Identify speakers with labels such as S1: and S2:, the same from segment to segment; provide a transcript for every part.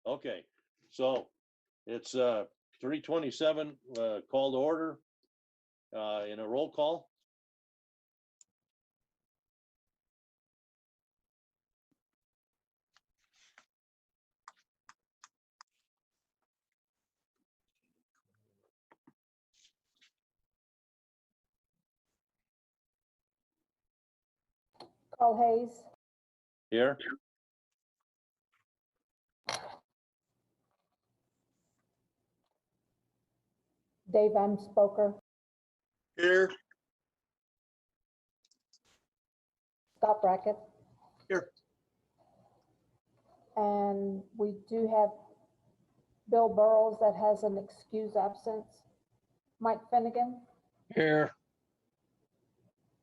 S1: Okay, so it's 3:27, call to order in a roll call.
S2: Carl Hayes,
S1: Here.
S2: Dave Spoker,
S3: Here.
S2: Scott Brackett.
S3: Here.
S2: And we do have Bill Burrows that has an excused absence. Mike Finnegan,
S3: Here.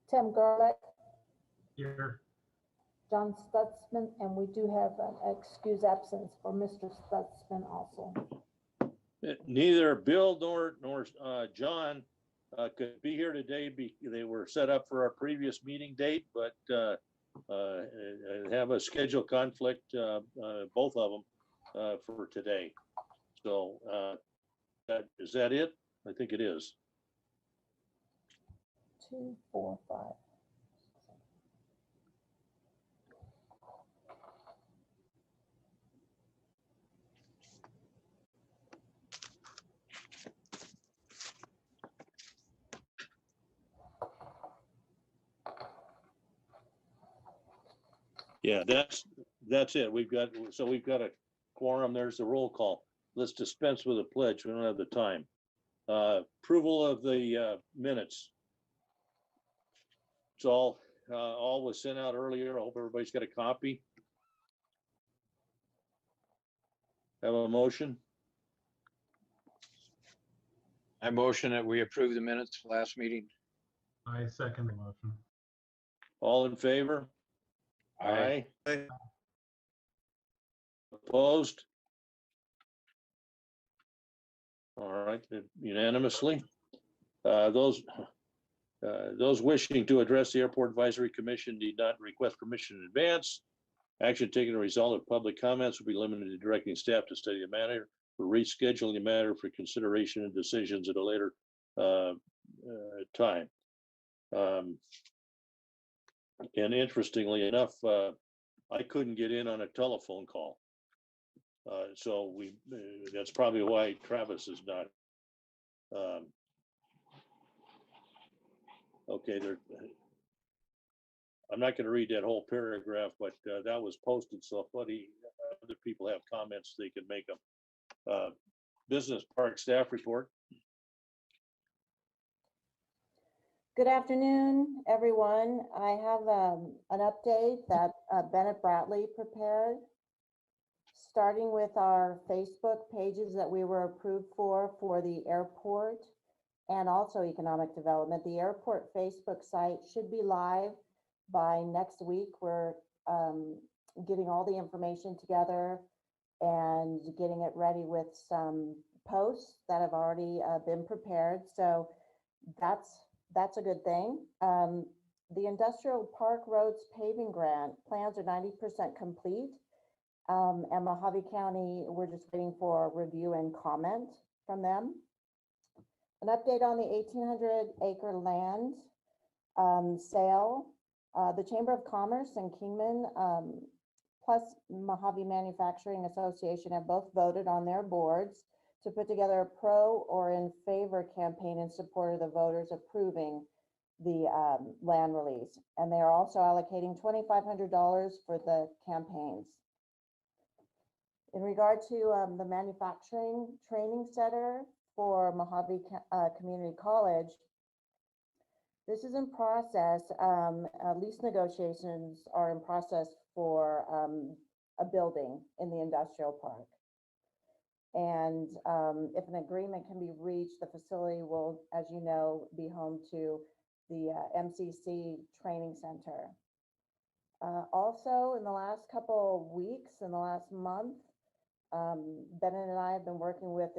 S2: Tim Garlick,
S3: Here.
S2: John Stutzman, and we do have an excused absence for Mr. Stutzman also.
S1: Neither Bill nor John could be here today. They were set up for our previous meeting date, but have a schedule conflict, both of them, for today. So is that it? I think it is.
S2: 2, 4, 5.
S1: Yeah, that's it. We've got a quorum. There's the roll call. Let's dispense with a pledge. We don't have the time. Approval of the minutes. It's all was sent out earlier. I hope everybody's got a copy. Have a motion?
S3: I motion that we approve the minutes for last meeting.
S4: I second the motion.
S1: All in favor? Aye. Opposed? All right, unanimously. Those wishing to address the Airport Advisory Commission need not request permission in advance. Action taken as a result of public comments will be limited to directing staff to study the matter for rescheduling the matter for consideration and decisions at a later time. And interestingly enough, I couldn't get in on a telephone call. So that's probably why Travis is not. Okay, I'm not going to read that whole paragraph, but that was posted. So if other people have comments, they can make them. Business Park staff report.
S5: Good afternoon, everyone. I have an update that Bennett Bradley prepared, starting with our Facebook pages that we were approved for the airport and also economic development. The airport Facebook site should be live by next week. We're getting all the information together and getting it ready with some posts that have already been prepared. So that's a good thing. The Industrial Park Roads paving grant plans are 90% complete. And Mojave County, we're just waiting for review and comment from them. An update on the 1,800-acre land sale. The Chamber of Commerce and Kingman plus Mojave Manufacturing Association have both voted on their boards to put together a pro or in favor campaign in support of the voters approving the land release. And they are also allocating $2,500 for the campaigns. In regard to the manufacturing training center for Mojave Community College, this is in process. Lease negotiations are in process for a building in the industrial park. And if an agreement can be reached, the facility will, as you know, be home to the MCC training center. Also, in the last couple of weeks, in the last month, Bennett and I have been working with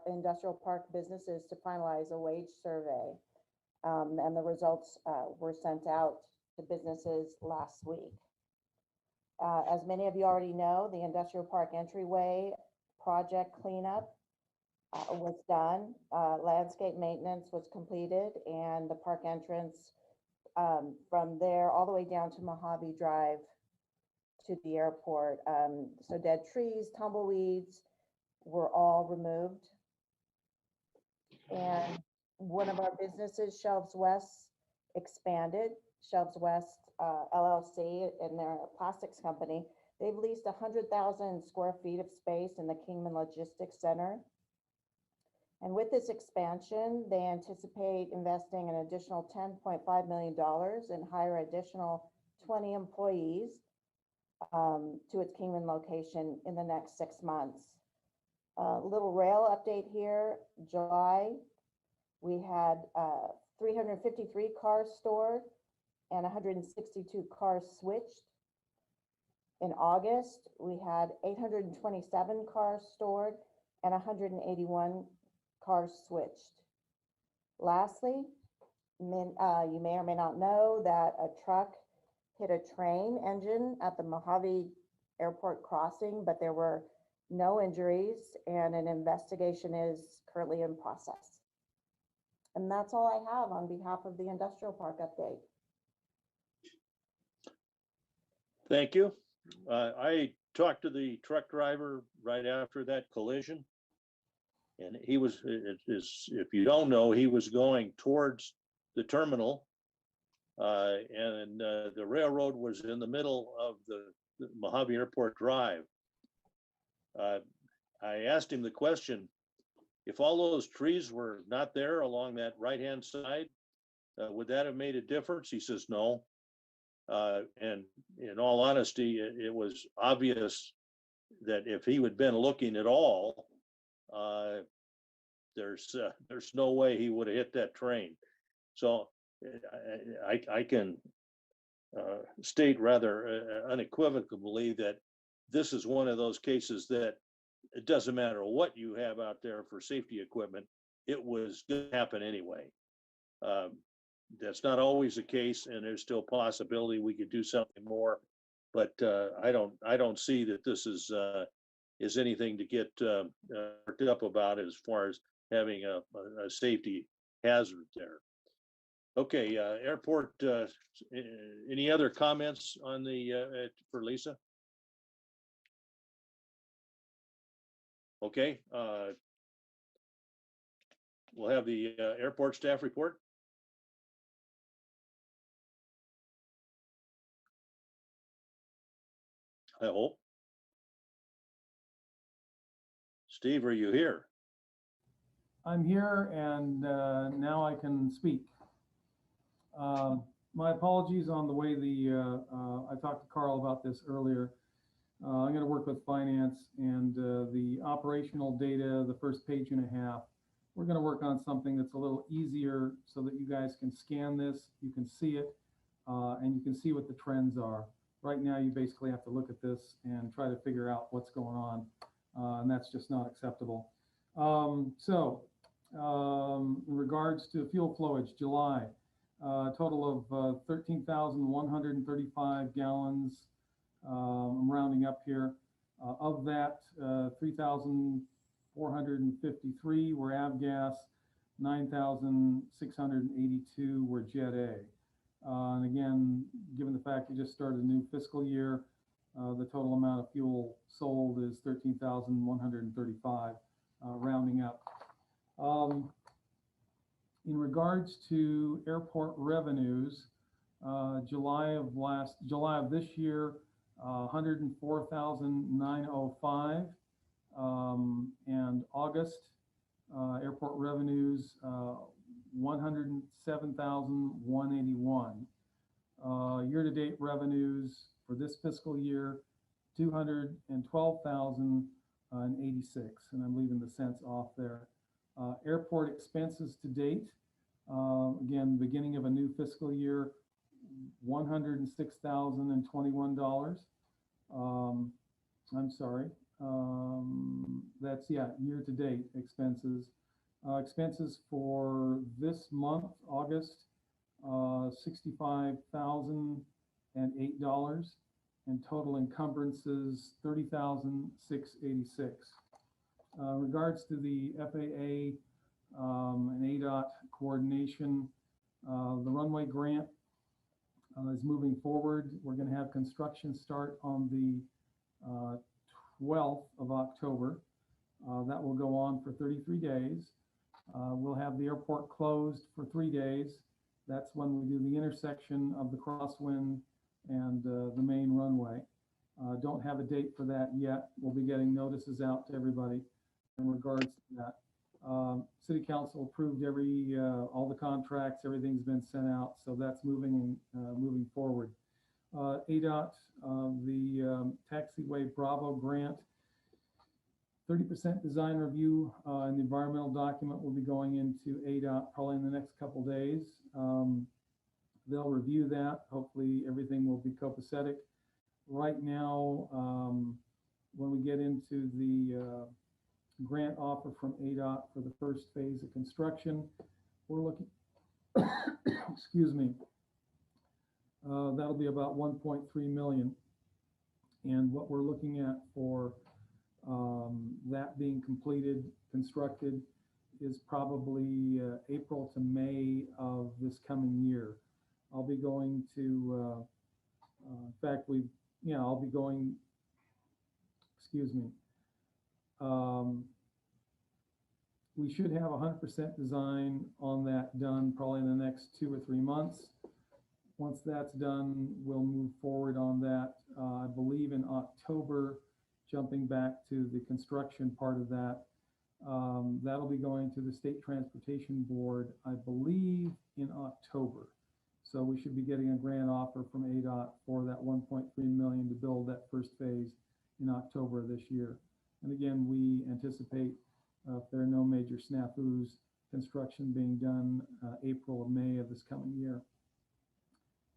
S5: industrial park businesses to finalize a wage survey. And the results were sent out to businesses last week. As many of you already know, the industrial park entryway project cleanup was done. Landscape maintenance was completed, and the park entrance from there all the way down to Mojave Drive to the airport. So dead trees, tumbleweeds were all removed. And one of our businesses, Shelves West, expanded. Shelves West LLC, and they're a plastics company. They've leased 100,000 square feet of space in the Kingman Logistics Center. And with this expansion, they anticipate investing an additional $10.5 million and hire additional 20 employees to its Kingman location in the next 6 months. Little rail update here. July, we had 353 cars stored and 162 cars switched. In August, we had 827 cars stored and 181 cars switched. Lastly, you may or may not know that a truck hit a train engine at the Mojave Airport crossing, but there were no injuries, and an investigation is currently in process. And that's all I have on behalf of the industrial park update.
S1: Thank you. I talked to the truck driver right after that collision. And he was, if you don't know, he was going towards the terminal. And the railroad was in the middle of the Mojave Airport Drive. I asked him the question, if all those trees were not there along that right-hand side, would that have made a difference? He says, no. And in all honesty, it was obvious that if he had been looking at all, there's no way he would have hit that train. So I can state rather unequivocally that this is one of those cases that it doesn't matter what you have out there for safety equipment, it was going to happen anyway. That's not always the case, and there's still possibility we could do something more, but I don't see that this is anything to get worked up about as far as having a safety hazard there. Okay, airport, any other comments on the for Lisa? Okay, we'll have the airport staff report. I hope. Steve, are you here?
S6: I'm here, and now I can speak. My apologies on the way I talked to Carl about this earlier. I'm going to work with finance and the operational data, the first page and a half. We're going to work on something that's a little easier so that you guys can scan this, you can see it, and you can see what the trends are. Right now, you basically have to look at this and try to figure out what's going on, and that's just not acceptable. In regards to fuel flowage, July, total of 13,135 gallons. I'm rounding up here. Of that, 3,453 were avgas, 9,682 were Jet A. And again, given the fact we just started a new fiscal year, the total amount of fuel sold is 13,135, rounding up. In regards to airport revenues, July of this year, 104,905, and August airport revenues 107,181. Year-to-date revenues for this fiscal year 212,086, and I'm leaving the cents off there. Airport expenses to date, again, beginning of a new fiscal year, $106,021. I'm sorry. That's, yeah, year-to-date expenses. Expenses for this month, August, $65,008, and total encumbrances, $30,686. Regards to the FAA and ADOT coordination, the runway grant is moving forward. We're going to have construction start on the 12th of October. That will go on for 33 days. We'll have the airport closed for 3 days. That's when we do the intersection of the crosswind and the main runway. Don't have a date for that yet. We'll be getting notices out to everybody in regards to that. City Council approved all the contracts, everything's been sent out, so that's moving forward. ADOT, the Taxiway Bravo grant, 30% design review and the environmental document will be going into ADOT probably in the next couple days. They'll review that. Hopefully everything will be copacetic. Right now, when we get into the grant offer from ADOT for the first phase of construction, we're looking, excuse me, that'll be about 1.3 million. And what we're looking at for that being constructed is probably April to May of this coming year. I'll be going to, in fact, I'll be going, excuse me. We should have 100% design on that done probably in the next 2 or 3 months. Once that's done, we'll move forward on that, I believe in October, jumping back to the construction part of that. That'll be going to the State Transportation Board, I believe in October. So we should be getting a grant offer from ADOT for that 1.3 million to build that first phase in October of this year. And again, we anticipate, if there are no major snafus, construction being done April or May of this coming year.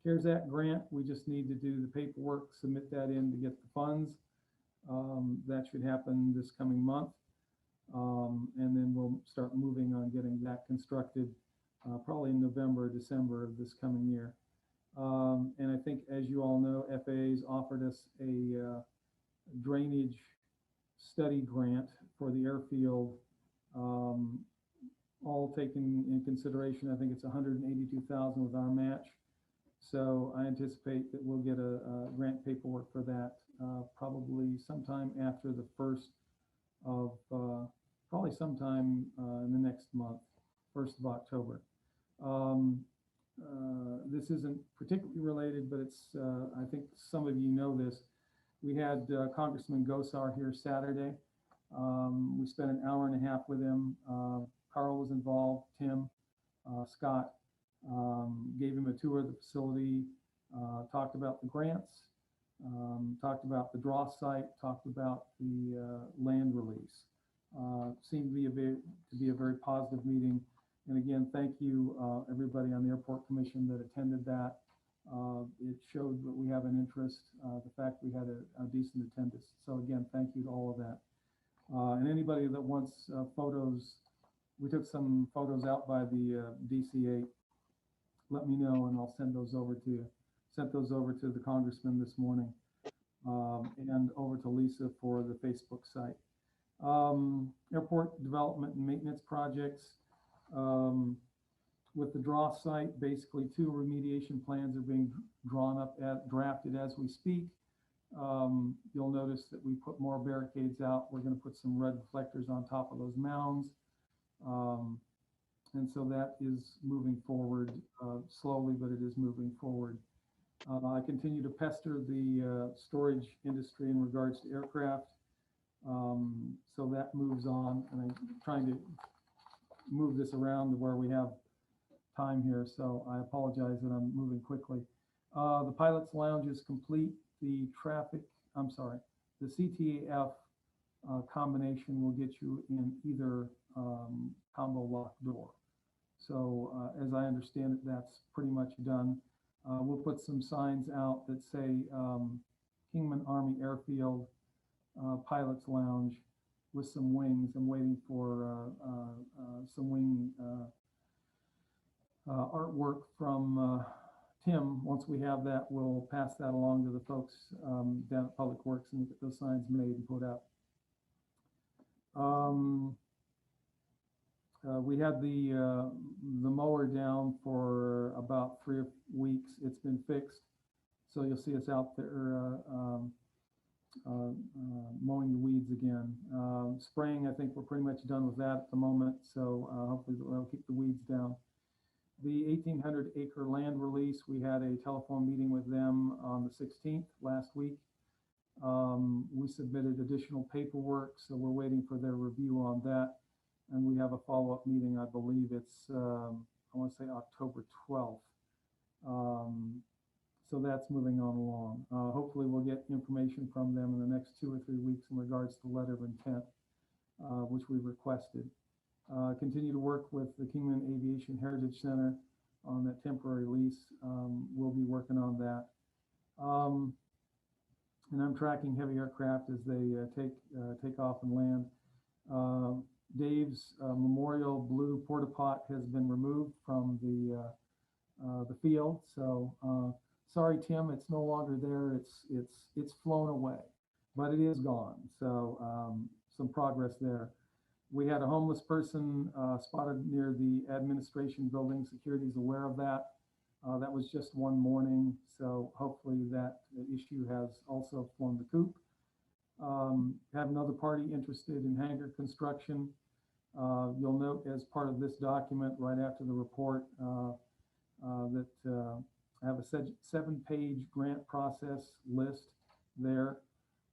S6: CARES Act grant, we just need to do the paperwork, submit that in to get the funds. That should happen this coming month. And then we'll start moving on getting that constructed probably in November or December of this coming year. And I think, as you all know, FAA's offered us a drainage study grant for the airfield, all taken in consideration. I think it's 182,000 with our match. So I anticipate that we'll get a grant paperwork for that probably sometime after the 1st of, probably sometime in the next month, 1st of October. This isn't particularly related, but it's, I think some of you know this. We had Congressman Gosar here Saturday. We spent an hour and a half with him. Carl was involved, Tim, Scott, gave him a tour of the facility, talked about the grants, talked about the draw site, talked about the land release. Seemed to be a very positive meeting. And again, thank you everybody on the Airport Commission that attended that. It showed that we have an interest, the fact we had a decent attendance. So again, thank you to all of that. And anybody that wants photos, we took some photos out by the DC-8. Let me know and I'll send those over to you. Sent those over to the congressman this morning and over to Lisa for the Facebook site. Airport development and maintenance projects. With the draw site, basically 2 remediation plans are being drafted as we speak. You'll notice that we put more barricades out. We're going to put some red reflectors on top of those mounds. And so that is moving forward slowly, but it is moving forward. I continue to pester the storage industry in regards to aircraft. So that moves on, and I'm trying to move this around to where we have time here. So I apologize that I'm moving quickly. The pilot's lounge is complete. The CTAF combination will get you in either combo lock door. So as I understand it, that's pretty much done. We'll put some signs out that say Kingman Army Airfield Pilot's Lounge with some wings. I'm waiting for some wing artwork from Tim. Once we have that, we'll pass that along to the folks down at Public Works and get those signs made and put up. We had the mower down for about 3 weeks. It's been fixed. So you'll see us out there mowing the weeds again. Spraying, I think we're pretty much done with that at the moment. So hopefully that'll keep the weeds down. The 1,800 acre land release, we had a telephone meeting with them on the 16th last week. We submitted additional paperwork, so we're waiting for their review on that. And we have a follow-up meeting, I believe it's, I want to say October 12th. So that's moving on along. Hopefully we'll get information from them in the next 2 or 3 weeks in regards to letter of intent, which we requested. Continue to work with the Kingman Aviation Heritage Center on that temporary lease. We'll be working on that. And I'm tracking heavy aircraft as they take off and land. Dave's Memorial Blue Porta Pot has been removed from the field. So sorry, Tim, it's no longer there. It's flown away, but it is gone. So some progress there. We had a homeless person spotted near the administration building. Security is aware of that. That was just one morning, so hopefully that issue has also flown the coop. Have another party interested in hangar construction. You'll note as part of this document right after the report that I have a 7-page grant process list there.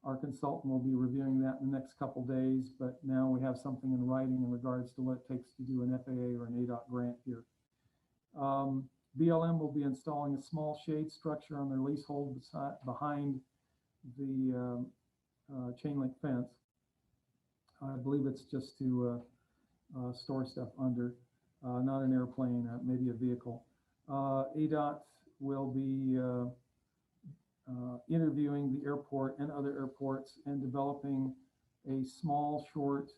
S6: Our consultant will be reviewing that in the next couple days, but now we have something in writing in regards to what it takes to do an FAA or an ADOT grant here. BLM will be installing a small shade structure on their leasehold behind the chain link fence. I believe it's just to store stuff under, not an airplane, maybe a vehicle. ADOT will be interviewing the airport and other airports and developing a small, short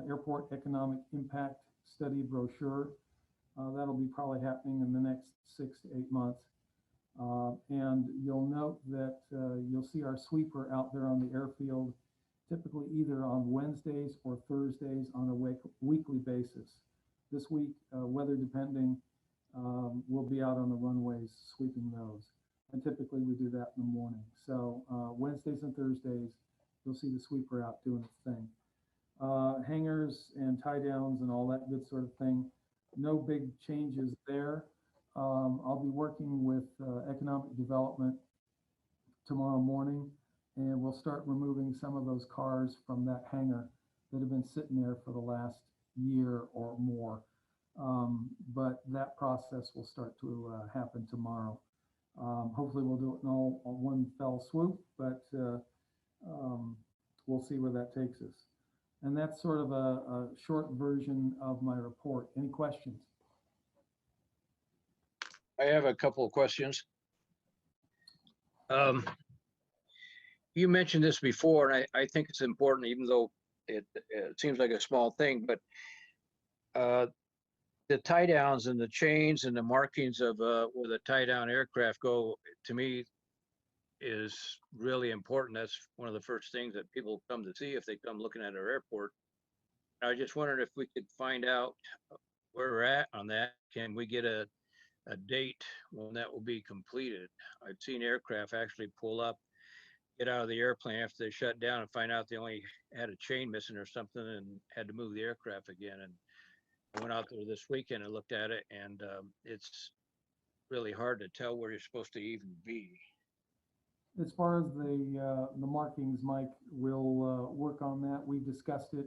S6: airport economic impact study brochure. That'll be probably happening in the next 6 to 8 months. And you'll note that you'll see our sweeper out there on the airfield, typically either on Wednesdays or Thursdays on a weekly basis. This week, weather depending, we'll be out on the runways sweeping those. And typically we do that in the morning. So Wednesdays and Thursdays, you'll see the sweeper out doing its thing. Hangars and tie downs and all that good sort of thing. No big changes there. I'll be working with economic development tomorrow morning, and we'll start removing some of those cars from that hangar that have been sitting there for the last year or more. But that process will start to happen tomorrow. Hopefully we'll do it in all one fell swoop, but we'll see where that takes us. And that's sort of a short version of my report. Any questions?
S3: I have a couple of questions. You mentioned this before, and I think it's important, even though it seems like a small thing, but the tie downs and the chains and the markings of where the tie down aircraft go, to me, is really important. That's one of the first things that people come to see if they come looking at our airport. I just wondered if we could find out where we're at on that. Can we get a date when that will be completed? I've seen aircraft actually pull up, get out of the airplane after they shut down and find out they only had a chain missing or something and had to move the aircraft again. And I went out there this weekend and looked at it, and it's really hard to tell where you're supposed to even be.
S6: As far as the markings, Mike, we'll work on that. We've discussed it,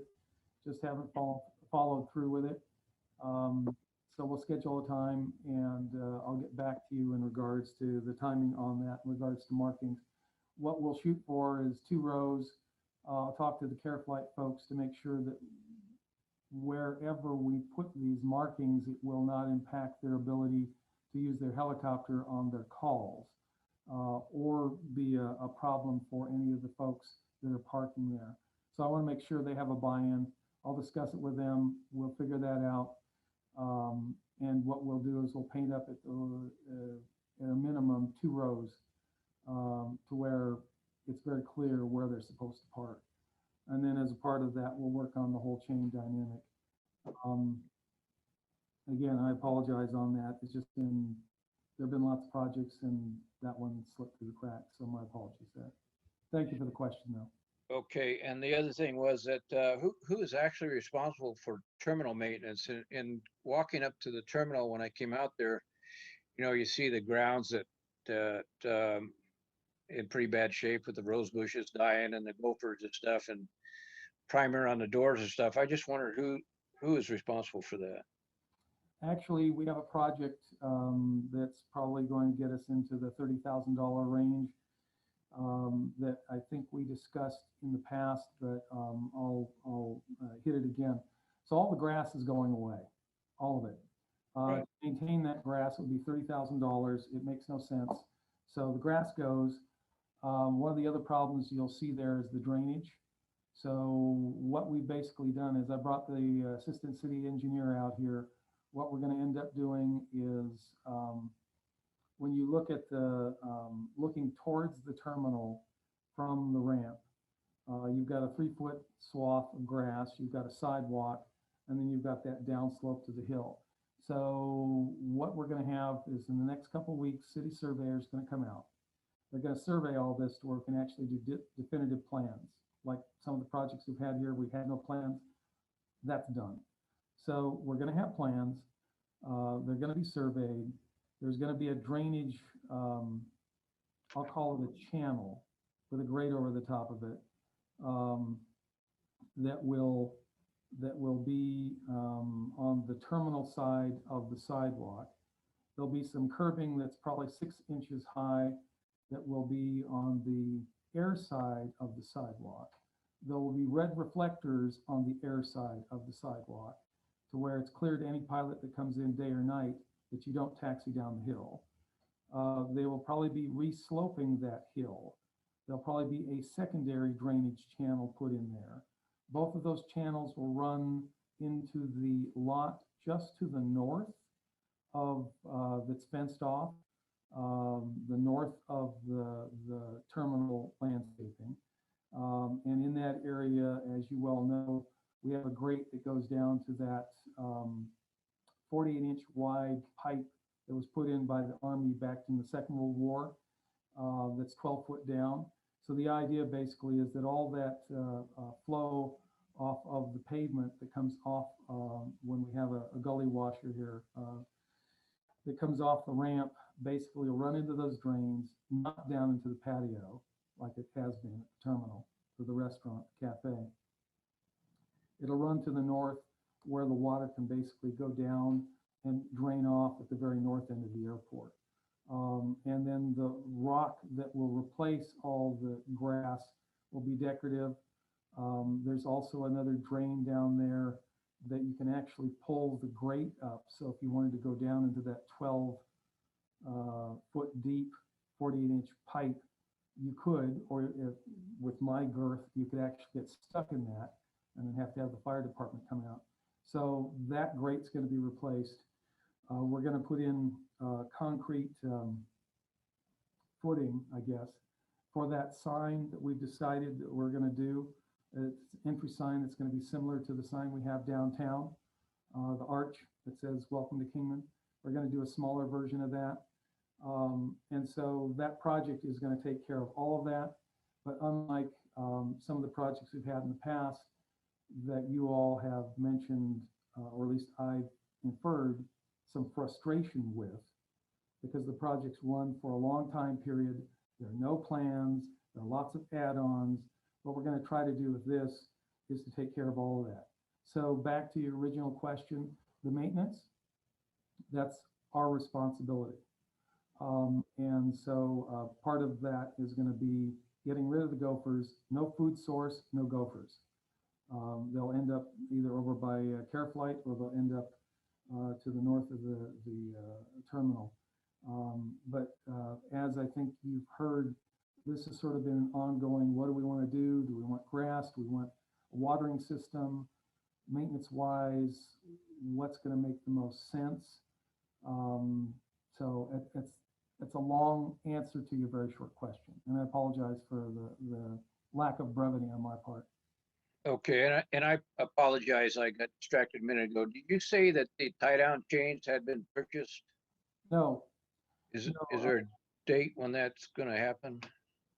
S6: just haven't followed through with it. So we'll schedule a time, and I'll get back to you in regards to the timing on that, in regards to markings. What we'll shoot for is 2 rows. I'll talk to the CareFlight folks to make sure that wherever we put these markings, it will not impact their ability to use their helicopter on their calls, or be a problem for any of the folks that are parking there. So I want to make sure they have a buy-in. I'll discuss it with them. We'll figure that out. And what we'll do is we'll paint up at a minimum 2 rows to where it's very clear where they're supposed to park. And then as a part of that, we'll work on the whole chain dynamic. Again, I apologize on that. It's just been, there've been lots of projects and that one slipped through the cracks, so my apologies there. Thank you for the question, though.
S3: Okay, and the other thing was that who is actually responsible for terminal maintenance? In walking up to the terminal when I came out there, you know, you see the grounds that in pretty bad shape with the rose bushes dying and the gophers and stuff and primer on the doors and stuff. I just wondered who is responsible for that.
S6: Actually, we have a project that's probably going to get us into the $30,000 range that I think we discussed in the past, but I'll hit it again. So all the grass is going away, all of it.
S2: Right.
S6: To maintain that grass would be $30,000. It makes no sense. So the grass goes. One of the other problems you'll see there is the drainage. So what we've basically done is I brought the assistant city engineer out here. What we're going to end up doing is when you look at the looking towards the terminal from the ramp, you've got a 3-foot swath of grass, you've got a sidewalk, and then you've got that downslope to the hill. So what we're going to have is in the next couple of weeks, city surveyor is going to come out. They're going to survey all this to where we can actually do definitive plans. Like some of the projects we've had here, we had no plans. That's done. So we're going to have plans. They're going to be surveyed. There's going to be a drainage, I'll call it a channel with a grate over the top of it, that will be on the terminal side of the sidewalk. There'll be some curbing that's probably 6 inches high that will be on the air side of the sidewalk. There will be red reflectors on the air side of the sidewalk to where it's clear to any pilot that comes in day or night that you don't taxi down the hill. They will probably be re-sloping that hill. There'll probably be a secondary drainage channel put in there. Both of those channels will run into the lot just to the north of that's fenced off, the north of the terminal landscaping. And in that area, as you well know, we have a grate that goes down to that 48-inch wide pipe that was put in by the Army back in the Second World War, that's 12 foot down. So the idea basically is that all that flow off of the pavement that comes off when we have a gully washer here, that comes off the ramp, basically will run into those drains, not down into the patio like it has been at the terminal for the restaurant, cafe. It'll run to the north where the water can basically go down and drain off at the very north end of the airport. And then the rock that will replace all the grass will be decorative. There's also another drain down there that you can actually pull the grate up. So if you wanted to go down into that 12 foot deep, 48-inch pipe, you could, or if, with my girth, you could actually get stuck in that and then have to have the fire department come out. So that grate's going to be replaced. We're going to put in concrete footing, I guess, for that sign that we've decided that we're going to do. It's an entry sign that's going to be similar to the sign we have downtown, the arch that says "Welcome to Kingman." We're going to do a smaller version of that. And so that project is going to take care of all of that. But unlike some of the projects we've had in the past that you all have mentioned, or at least I've inferred some frustration with, because the projects run for a long time period. There are no plans, there are lots of add-ons. What we're going to try to do with this is to take care of all of that. So back to your original question, the maintenance, that's our responsibility. And so part of that is going to be getting rid of the gophers. No food source, no gophers. They'll end up either over by Careflight, or they'll end up to the north of the terminal. But as I think you've heard, this has sort of been ongoing. What do we want to do? Do we want grass? Do we want a watering system? Maintenance-wise, what's going to make the most sense? So it's a long answer to your very short question, and I apologize for the lack of brevity on my part.
S3: Okay, and I apologize, I got distracted a minute ago. Did you say that the tie-down chains had been purchased?
S6: No,
S3: Is,
S6: No,
S3: is there a date when that's gonna happen?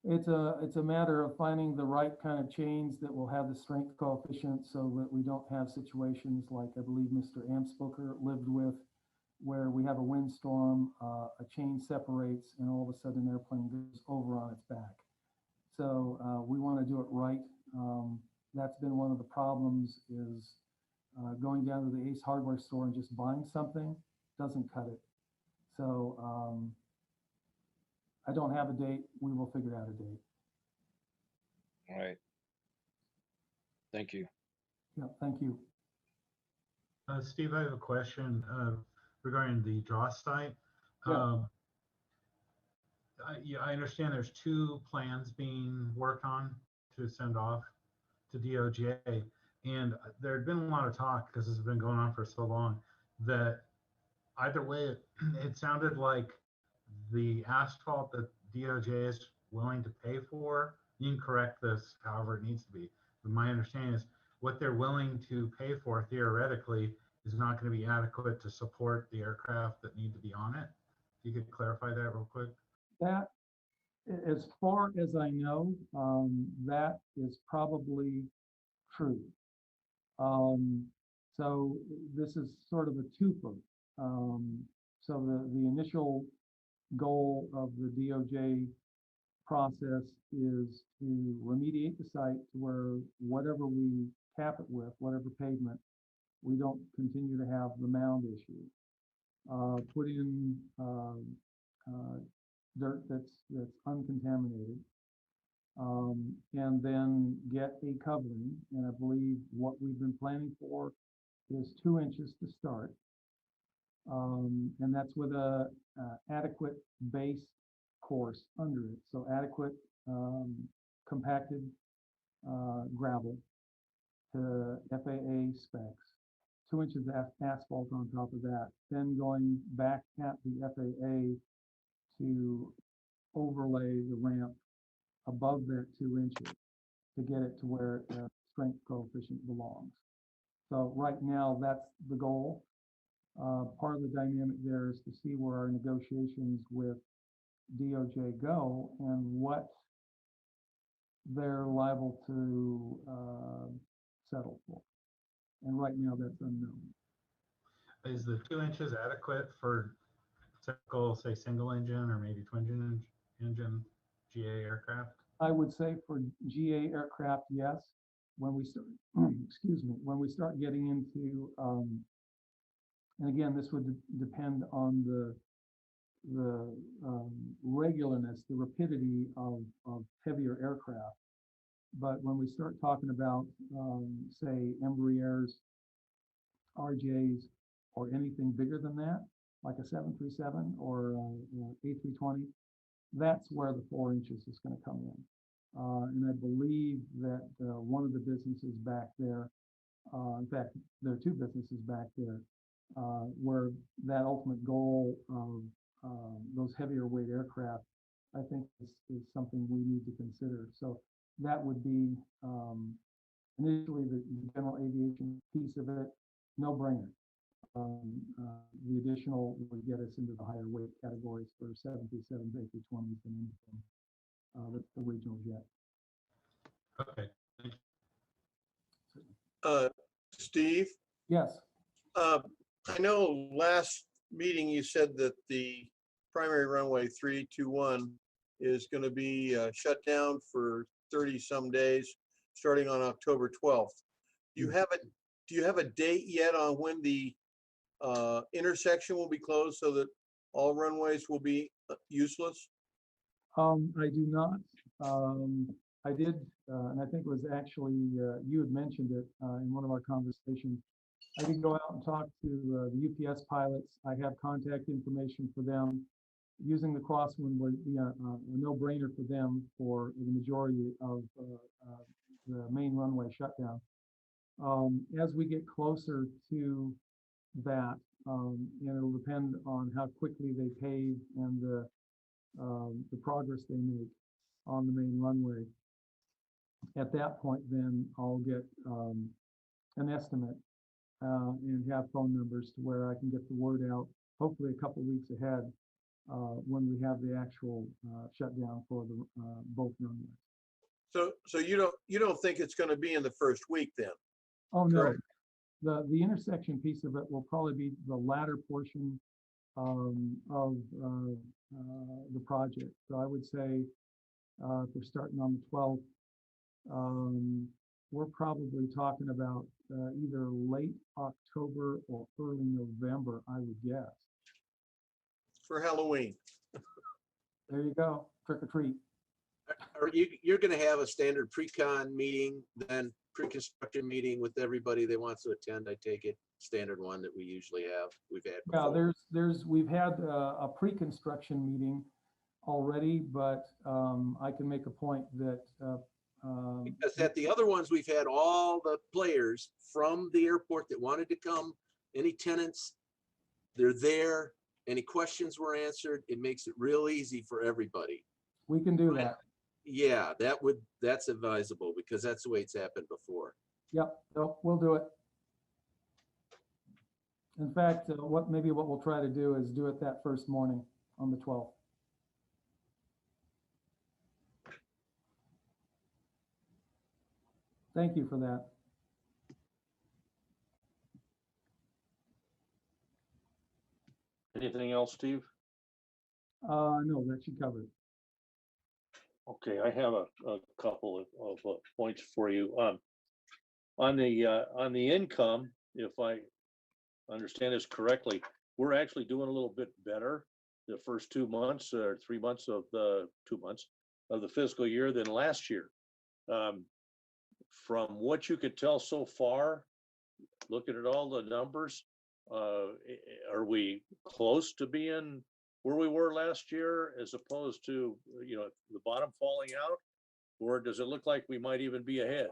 S6: it's a matter of finding the right kind of chains that will have the strength coefficient so that we don't have situations like I believe Mr. Amsbooker lived with, where we have a windstorm, a chain separates, and all of a sudden an airplane goes over on its back. So we want to do it right. That's been one of the problems is going down to the Ace Hardware store and just buying something doesn't cut it. So I don't have a date. We will figure out a date.
S3: All right. Thank you.
S6: Yeah, thank you.
S4: Steve, I have a question regarding the draw site.
S6: Yeah.
S4: Yeah, I understand there's 2 plans being worked on to send off to DOJ. And there had been a lot of talk, because this has been going on for so long, that either way, it sounded like the asphalt that DOJ is willing to pay for, you can correct this however it needs to be. But my understanding is what they're willing to pay for theoretically is not going to be adequate to support the aircraft that need to be on it. If you could clarify that real quick.
S6: That, as far as I know, that is probably true. So this is sort of a twofer. So the initial goal of the DOJ process is to remediate the site to where whatever we cap it with, whatever pavement, we don't continue to have the mound issue. Put in dirt that's uncontaminated, and then get a covering. And I believe what we've been planning for is 2 inches to start. And that's with a adequate base course under it. So adequate compacted gravel to FAA specs. 2 inches of asphalt on top of that. Then going back at the FAA to overlay the ramp above that 2 inches to get it to where the strength coefficient belongs. So right now, that's the goal. Part of the dynamic there is to see where our negotiations with DOJ go and what they're liable to settle for. And right now, that's unknown.
S4: Is the 2 inches adequate for typical, say, single engine or maybe twin engine GA aircraft?
S6: I would say for GA aircraft, yes. When we start, excuse me, when we start getting into, and again, this would depend on the regularness, the rapidity of heavier aircraft. But when we start talking about, say, Embraers, RJs, or anything bigger than that, like a 737 or A320, that's where the 4 inches is going to come in. And I believe that one of the businesses back there, in fact, there are 2 businesses back there, where that ultimate goal of those heavier weight aircraft, I think is something we need to consider. So that would be initially the general aviation piece of it, no brainer. The additional would get us into the higher weight categories for 737s, A320s, and anything that's the regional jet.
S4: Okay, thank you.
S7: Steve,
S6: Yes.
S7: I know last meeting you said that the primary runway 321 is going to be shut down for 30 some days, starting on October 12th. Do you have a date yet on when the intersection will be closed so that all runways will be useless?
S6: I do not. I did, and I think it was actually, you had mentioned it in one of our conversations. I did go out and talk to the UPS pilots. I have contact information for them. Using the crosswind would be a no-brainer for them for the majority of the main runway shutdown. As we get closer to that, it'll depend on how quickly they pave and the progress they make on the main runway. at that point, then I'll get an estimate and have phone numbers to where I can get the word out, hopefully a couple weeks ahead when we have the actual shutdown for the both runways.
S7: So you don't think it's going to be in the first week then?
S6: Oh, no.
S7: Correct.
S6: The intersection piece of it will probably be the latter portion of the project. So I would say if we're starting on the 12th, we're probably talking about either late October or early November, I would guess.
S7: For Halloween.
S6: There you go, trick or treat.
S8: You're going to have a standard pre-con meeting, then pre-construction meeting with everybody that wants to attend. I take it standard one that we usually have. We've had.
S6: Yeah,
S8: before.
S6: we've had a pre-construction meeting already, but I can make a point that
S8: Because at the other ones, we've had all the players from the airport that wanted to come, any tenants, they're there. Any questions were answered. It makes it real easy for everybody.
S6: we can do that.
S8: Yeah, that's advisable because that's the way it's happened before.
S6: Yep, no, we'll do it. In fact, what we'll try to do is do it that first morning on the 12th. Thank you for that.
S1: Anything else, Steve?
S6: No, that should cover it.
S1: Okay, I have a couple of points for you. On the income, if I understand this correctly, we're actually doing a little bit better the first 2 months or 3 months of the 2 months of the fiscal year than last year. From what you could tell so far, looking at all the numbers, are we close to being where we were last year as opposed to, the bottom falling out? Or does it look like we might even be ahead?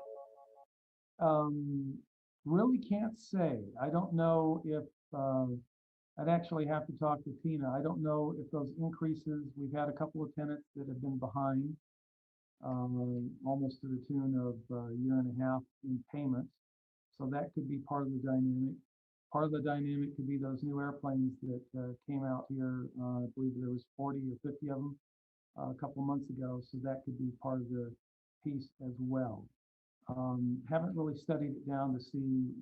S6: Really can't say. I don't know if, I'd actually have to talk to Tina. I don't know if those increases, we've had a couple of tenants that have been behind, almost to the tune of a year and a half in payments. So that could be part of the dynamic. Part of the dynamic could be those new airplanes that came out here. I believe there was 40 or 50 of them a couple of months ago. So that could be part of the piece as well. Haven't really studied it down to see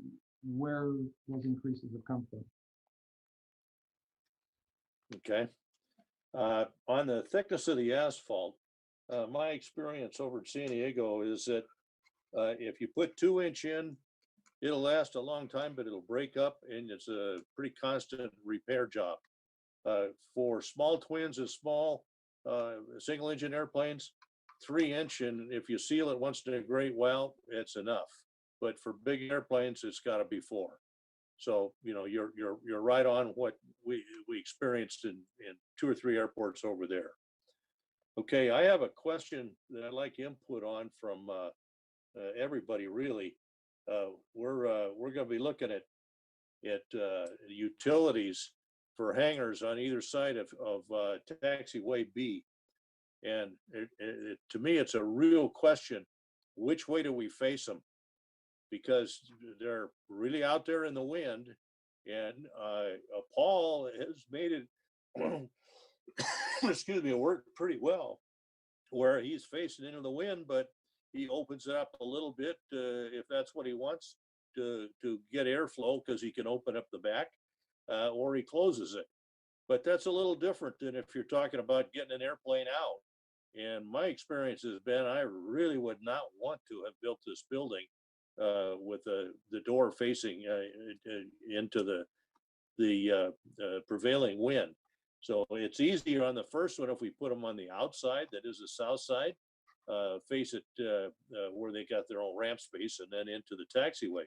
S6: where those increases have come from.
S1: Okay. On the thickness of the asphalt, my experience over at San Diego is that if you put 2-inch in, it'll last a long time, but it'll break up and it's a pretty constant repair job. For small twins and small single engine airplanes, 3-inch, and if you seal it once in a great while, it's enough. But for big airplanes, it's got to be 4. So you're right on what we experienced in 2 or 3 airports over there. Okay, I have a question that I'd like input on from everybody really. We're going to be looking at utilities for hangars on either side of taxiway B. And to me, it's a real question. Which way do we face them? Because they're really out there in the wind, and Paul has made it, excuse me, work pretty well, where he's facing into the wind, but he opens it up a little bit if that's what he wants to get airflow, because he can open up the back, or he closes it. But that's a little different than if you're talking about getting an airplane out. And my experience has been, I really would not want to have built this building with the door facing into the prevailing wind. So it's easier on the first one if we put them on the outside, that is the south side, face it where they got their own ramp space, and then into the taxiway.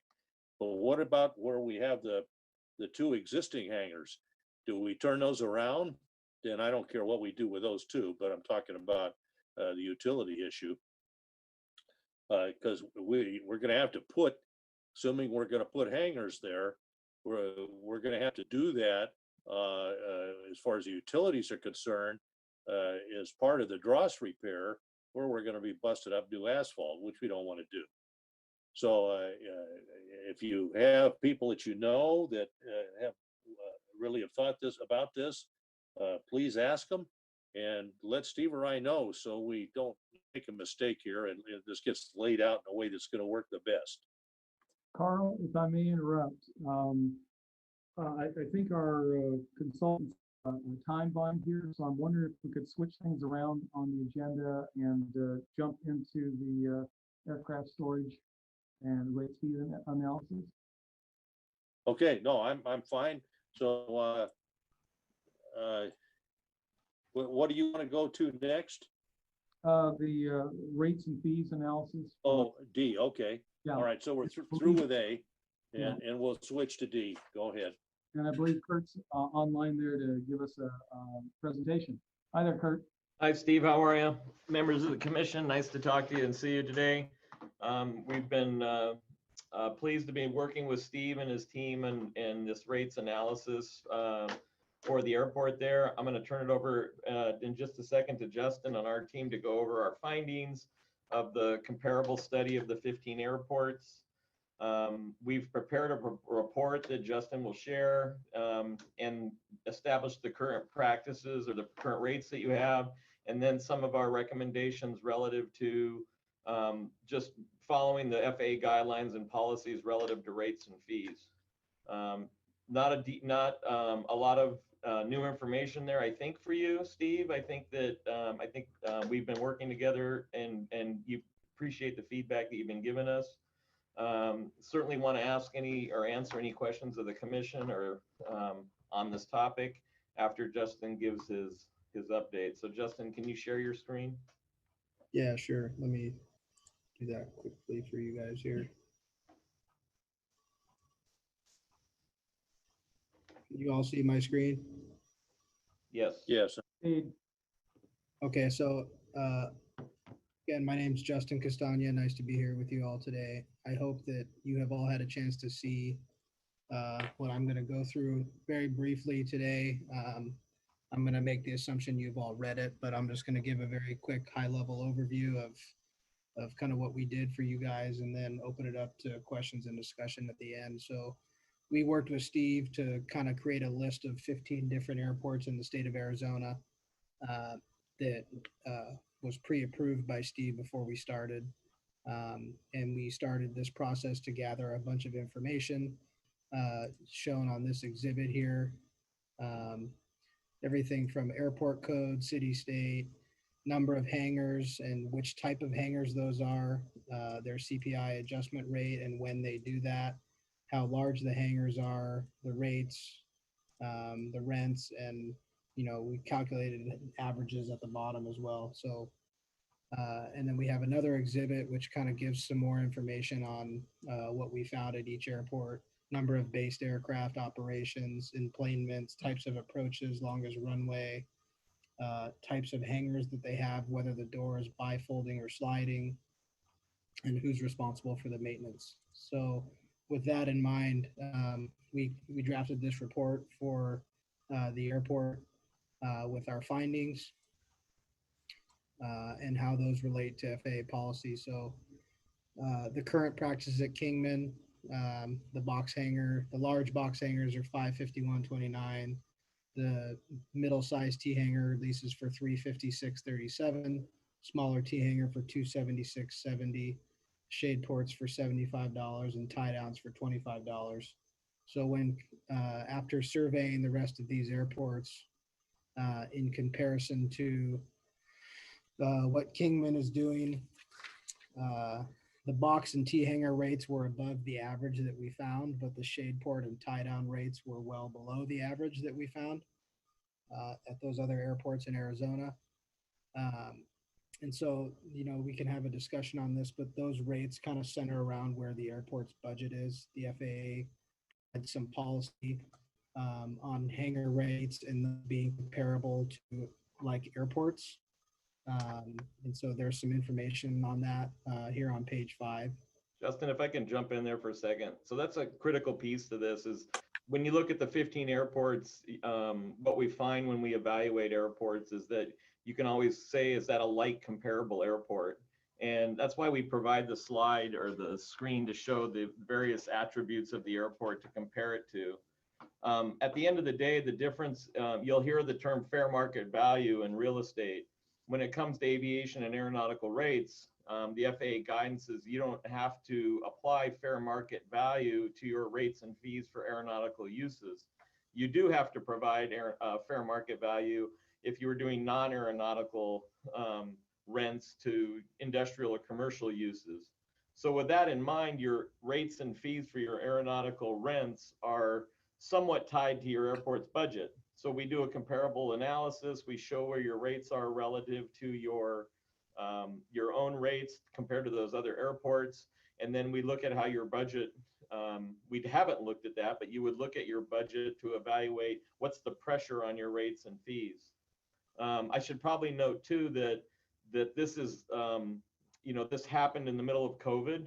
S1: But what about where we have the 2 existing hangars? Do we turn those around? Then I don't care what we do with those 2, but I'm talking about the utility issue. Because we're going to have to put, assuming we're going to put hangars there, we're going to have to do that as far as the utilities are concerned, as part of the dross repair. or we're gonna be busted up new asphalt, which we don't want to do. So if you have people that you know that have really have thought about this, please ask them and let Steve or I know so we don't make a mistake here and this gets laid out in a way that's going to work the best.
S6: Carl, if I may interrupt, I think our consultant's time bound here, so I'm wondering if we could switch things around on the agenda and jump into the aircraft storage and rate speed analysis.
S1: Okay, no, I'm fine. So what do you want to go to next?
S6: The rates and fees analysis.
S1: Oh, D, okay.
S6: Yeah.
S1: All right, so we're through with A and we'll switch to D. Go ahead.
S6: And I believe Kurt's online there to give us a presentation. Hi there, Kurt.
S9: Hi, Steve. How are you? Members of the commission, nice to talk to you and see you today. We've been pleased to be working with Steve and his team and this rates analysis for the airport there. I'm going to turn it over in just a second to Justin on our team to go over our findings of the comparable study of the 15 airports. We've prepared a report that Justin will share and establish the current practices or the current rates that you have, and then some of our recommendations relative to just following the FAA guidelines and policies relative to rates and fees. Not a lot of new information there, I think, for you, Steve. I think that we've been working together and you appreciate the feedback that you've been giving us. Certainly want to ask any or answer any questions of the commission or on this topic after Justin gives his update. So Justin, can you share your screen?
S10: Yeah, sure. Let me do that quickly for you guys here. Can you all see my screen?
S9: Yes.
S1: Yes.
S10: Okay, so again, my name's Justin Castagna. Nice to be here with you all today. I hope that you have all had a chance to see what I'm going to go through very briefly today. I'm going to make the assumption you've all read it, but I'm just going to give a very quick high-level overview of kind of what we did for you guys and then open it up to questions and discussion at the end. So we worked with Steve to kind of create a list of 15 different airports in the state of Arizona that was pre-approved by Steve before we started. And we started this process to gather a bunch of information shown on this exhibit here. Everything from airport code, city, state, number of hangars and which type of hangars those are, their CPI adjustment rate and when they do that, how large the hangars are, the rates, the rents, and we calculated averages at the bottom as well. So and then we have another exhibit which kind of gives some more information on what we found at each airport, number of based aircraft operations, enplanements, types of approaches, longest runway, types of hangars that they have, whether the door is bifolding or sliding, and who's responsible for the maintenance. So with that in mind, we drafted this report for the airport with our findings and how those relate to FAA policy. So the current practices at Kingman, the large box hangars are $551.29. The middle-sized T hanger leases for $356.37. Smaller T hanger for $276.70. Shade ports for $75 and tie downs for $25. So when after surveying the rest of these airports in comparison to what Kingman is doing, the box and T hanger rates were above the average that we found, but the shade port and tie down rates were well below the average that we found at those other airports in Arizona. And so, we can have a discussion on this, but those rates kind of center around where the airport's budget is. The FAA had some policy on hangar rates and being comparable to like airports. And so there's some information on that here on page 5.
S9: Justin, if I can jump in there for a second. So that's a critical piece to this is when you look at the 15 airports, what we find when we evaluate airports is that you can always say, is that a like comparable airport? And that's why we provide the slide or the screen to show the various attributes of the airport to compare it to. At the end of the day, the difference, you'll hear the term fair market value in real estate. When it comes to aviation and aeronautical rates, the FAA guidance is you don't have to apply fair market value to your rates and fees for aeronautical uses. You do have to provide fair market value if you were doing non-aeronautical rents to industrial or commercial uses. So with that in mind, your rates and fees for your aeronautical rents are somewhat tied to your airport's budget. So we do a comparable analysis. We show where your rates are relative to your own rates compared to those other airports. And then we look at how your budget, we haven't looked at that, but you would look at your budget to evaluate what's the pressure on your rates and fees. I should probably note too that this is, this happened in the middle of COVID.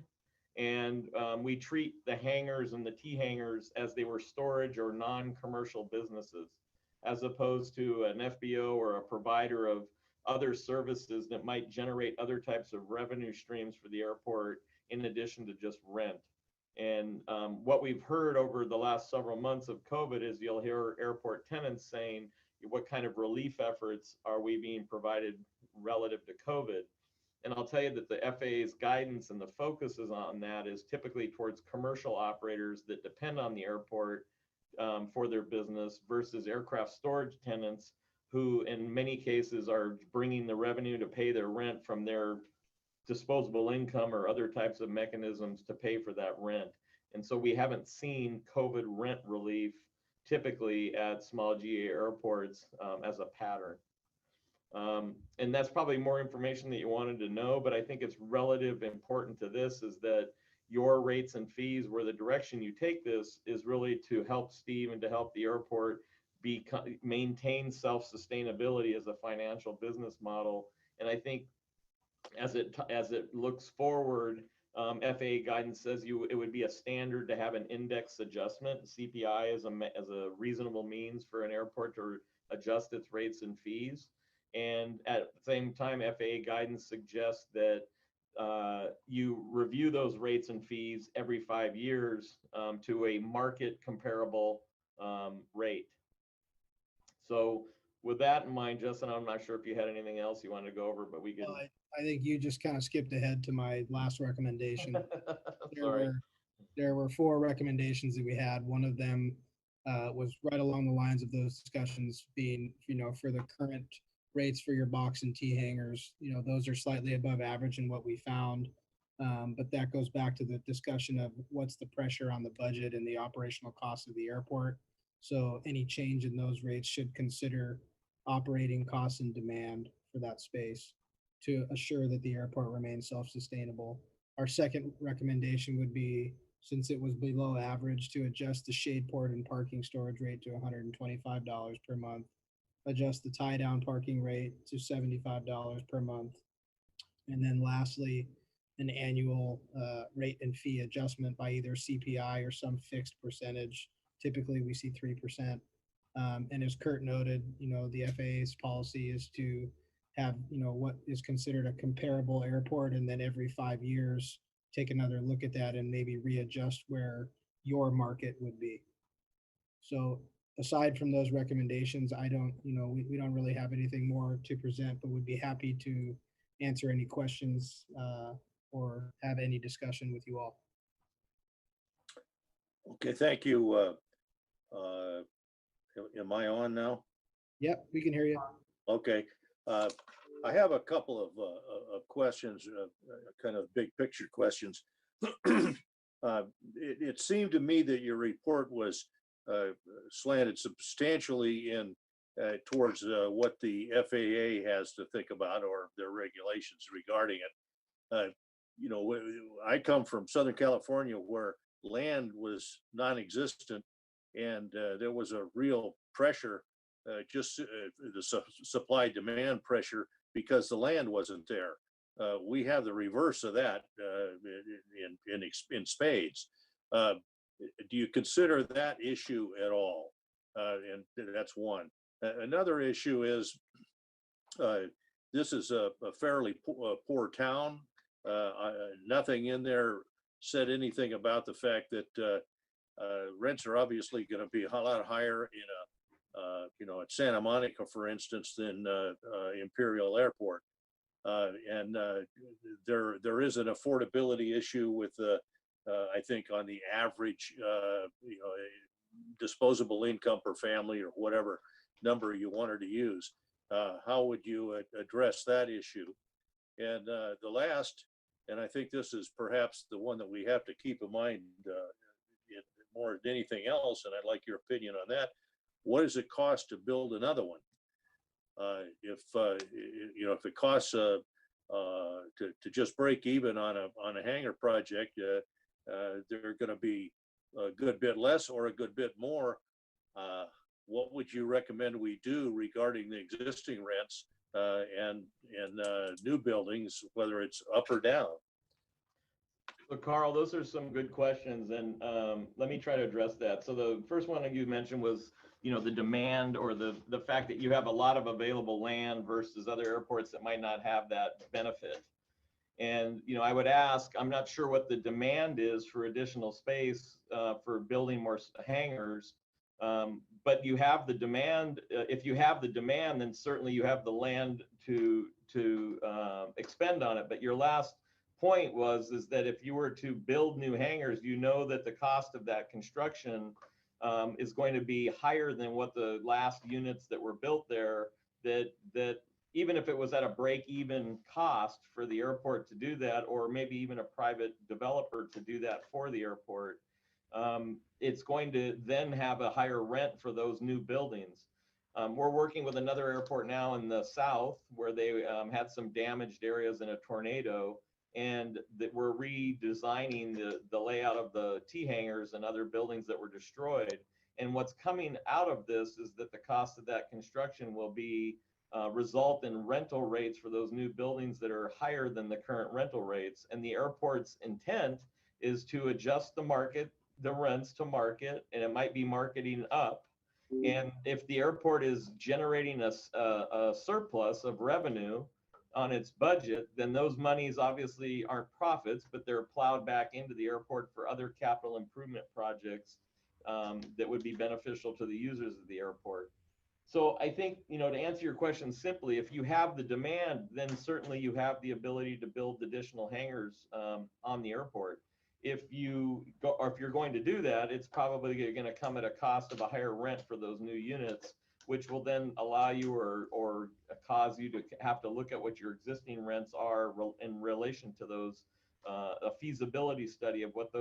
S9: And we treat the hangars and the T hangars as they were storage or non-commercial businesses, as opposed to an FBO or a provider of other services that might generate other types of revenue streams for the airport in addition to just rent. And what we've heard over the last several months of COVID is you'll hear airport tenants saying, what kind of relief efforts are we being provided relative to COVID? And I'll tell you that the FAA's guidance and the focus is on that is typically towards commercial operators that depend on the airport for their business versus aircraft storage tenants who in many cases are bringing the revenue to pay their rent from their disposable income or other types of mechanisms to pay for that rent. And so we haven't seen COVID rent relief typically at small GA airports as a pattern. And that's probably more information that you wanted to know, but I think it's relative important to this is that your rates and fees, where the direction you take this is really to help Steve and to help the airport maintain self-sustainability as a financial business model. And I think as it looks forward, FAA guidance says it would be a standard to have an index adjustment. CPI as a reasonable means for an airport to adjust its rates and fees. And at the same time, FAA guidance suggests that you review those rates and fees every 5 years to a market comparable rate. So with that in mind, Justin, I'm not sure if you had anything else you wanted to go over, but we could.
S10: Well, I think you just kind of skipped ahead to my last recommendation.
S9: Sorry.
S10: There were 4 recommendations that we had. One of them was right along the lines of those discussions being, for the current rates for your box and T hangars, those are slightly above average in what we found. But that goes back to the discussion of what's the pressure on the budget and the operational cost of the airport. So any change in those rates should consider operating costs and demand for that space to assure that the airport remains self-sustainable. Our second recommendation would be, since it was below average, to adjust the shade port and parking storage rate to $125 per month, adjust the tie down parking rate to $75 per month. And then lastly, an annual rate and fee adjustment by either CPI or some fixed percentage. Typically we see 3%. And as Kurt noted, the FAA's policy is to have, what is considered a comparable airport, and then every 5 years, take another look at that and maybe readjust where your market would be. So aside from those recommendations, I don't, we don't really have anything more to present, but would be happy to answer any questions or have any discussion with you all.
S1: Okay, thank you. Am I on now?
S10: Yep, we can hear you.
S1: Okay. I have a couple of questions, kind of big picture questions. It seemed to me that your report was slanted substantially in towards what the FAA has to think about or their regulations regarding it. I come from Southern California where land was non-existent, and there was a real pressure, the supply demand pressure, because the land wasn't there. We have the reverse of that in spades. do you consider that issue at all? And that's one. Another issue is this is a fairly poor town. Nothing in there said anything about the fact that rents are obviously going to be a lot higher in at Santa Monica, for instance, than Imperial Airport. And there is an affordability issue with I think on the average, disposable income per family or whatever number you wanted to use. How would you address that issue? And the last, and I think this is perhaps the one that we have to keep in mind more than anything else, and I'd like your opinion on that. What does it cost to build another one? If it costs to just break even on a hangar project, they're going to be a good bit less or a good bit more. What would you recommend we do regarding the existing rents and new buildings, whether it's up or down?
S9: So Carl, those are some good questions, and let me try to address that. So the first one that you mentioned was, the demand or the fact that you have a lot of available land versus other airports that might not have that benefit. And, I would ask, I'm not sure what the demand is for additional space for building more hangars, but you have the demand. If you have the demand, then certainly you have the land to expend on it. But your last point is that if you were to build new hangars, that the cost of that construction is going to be higher than what the last units that were built there, that even if it was at a break-even cost for the airport to do that, or maybe even a private developer to do that for the airport, it's going to then have a higher rent for those new buildings. We're working with another airport now in the south where they had some damaged areas in a tornado, and that we're redesigning the layout of the T hangars and other buildings that were destroyed. And what's coming out of this is that the cost of that construction will be result in rental rates for those new buildings that are higher than the current rental rates. And the airport's intent is to adjust the rents to market, and it might be marketing up. And if the airport is generating a surplus of revenue on its budget, then those monies obviously aren't profits, but they're plowed back into the airport for other capital improvement projects that would be beneficial to the users of the airport. So I think, to answer your question simply, if you have the demand, then certainly you have the ability to build additional hangars on the airport. If you're going to do that, it's probably going to come at a cost of a higher rent for those new units, which will then allow you or cause you to have to look at what your existing rents are in relation to those, a feasibility study of what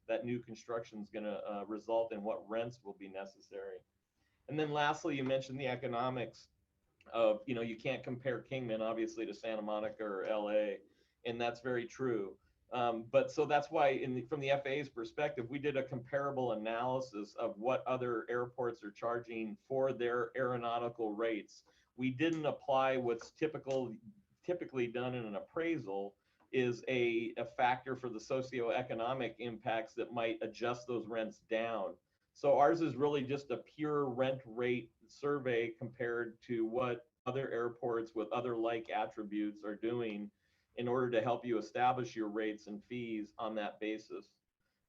S9: that new construction is going to result in, what rents will be necessary. And then lastly, you mentioned the economics of, you can't compare Kingman obviously to Santa Monica or LA, and that's very true. But so that's why from the FAA's perspective, we did a comparable analysis of what other airports are charging for their aeronautical rates. We didn't apply what's typically done in an appraisal, is a factor for the socioeconomic impacts that might adjust those rents down. So ours is really just a pure rent rate survey compared to what other airports with other like attributes are doing in order to help you establish your rates and fees on that basis.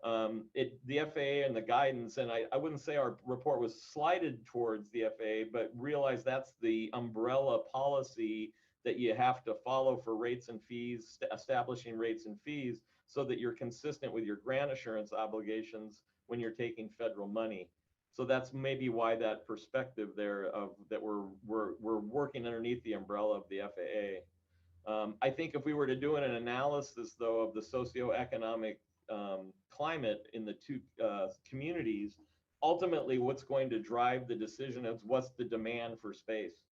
S9: The FAA and the guidance, and I wouldn't say our report was slighted towards the FAA, but realize that's the umbrella policy that you have to follow for rates and fees, establishing rates and fees, so that you're consistent with your grant assurance obligations when you're taking federal money. So that's maybe why that perspective there of that we're working underneath the umbrella of the FAA. I think if we were to do an analysis, though, of the socioeconomic climate in the two communities, ultimately what's going to drive the decision is what's the demand for space.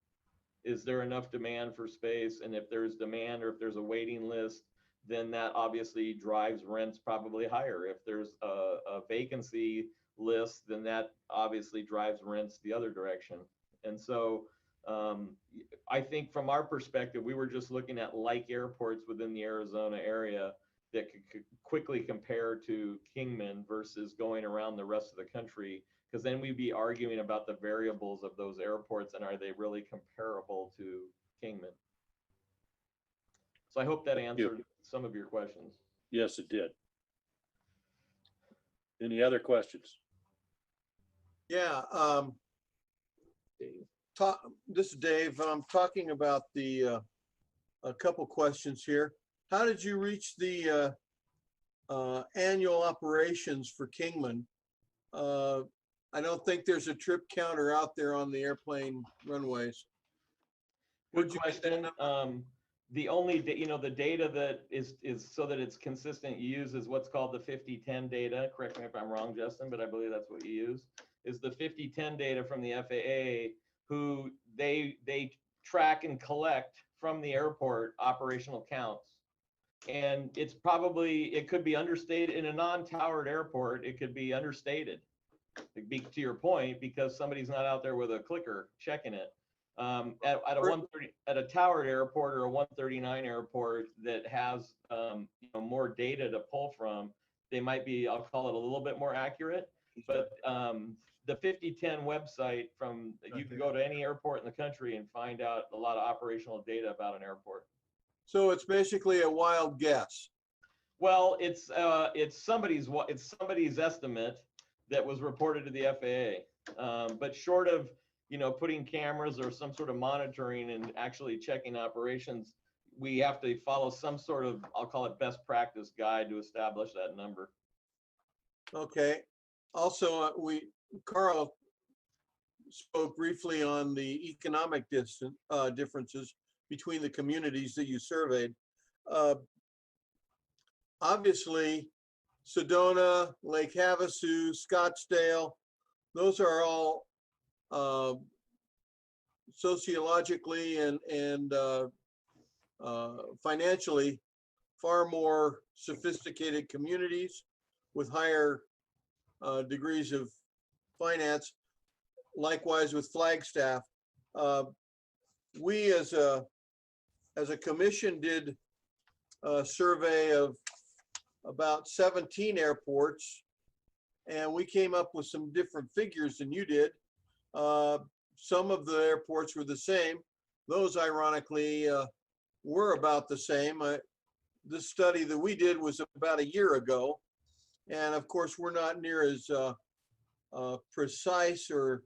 S9: Is there enough demand for space? And if there's demand or if there's a waiting list, then that obviously drives rents probably higher. If there's a vacancy list, then that obviously drives rents the other direction. And so I think from our perspective, we were just looking at like airports within the Arizona area that could quickly compare to Kingman versus going around the rest of the country, because then we'd be arguing about the variables of those airports and are they really comparable to Kingman? So I hope that answered some of your questions.
S1: Yes, it did. Any other questions?
S7: Yeah, this is Dave. I'm talking about a couple questions here. How did you reach the annual operations for Kingman? I don't think there's a trip counter out there on the airplane runways.
S9: Good question. The only, the data that is so that it's consistent, you use is what's called the 50-10 data. Correct me if I'm wrong, Justin, but I believe that's what you use, is the 50-10 data from the FAA, who they track and collect from the airport operational counts. And it's probably, it could be understated in a non-towered airport. It could be understated, to your point, because somebody's not out there with a clicker checking it. At a towered airport or a 139 airport that has more data to pull from, they might be, I'll call it a little bit more accurate. But the 50-10 website, you can go to any airport in the country and find out a lot of operational data about an airport.
S7: So it's basically a wild guess.
S9: Well, it's somebody's estimate that was reported to the FAA, but short of putting cameras or some sort of monitoring and actually checking operations, we have to follow some sort of, I'll call it best practice guide to establish that number.
S7: Okay. Also, Carl spoke briefly on the economic differences between the communities that you surveyed. Obviously, Sedona, Lake Havasu, Scottsdale, those are all sociologically and financially far more sophisticated communities with higher degrees of finance. Likewise with Flagstaff. We as a commission did a survey of about 17 airports, and we came up with some different figures than you did. Some of the airports were the same. Those, ironically, were about the same. This study that we did was about a year ago. And of course, we're not near as precise or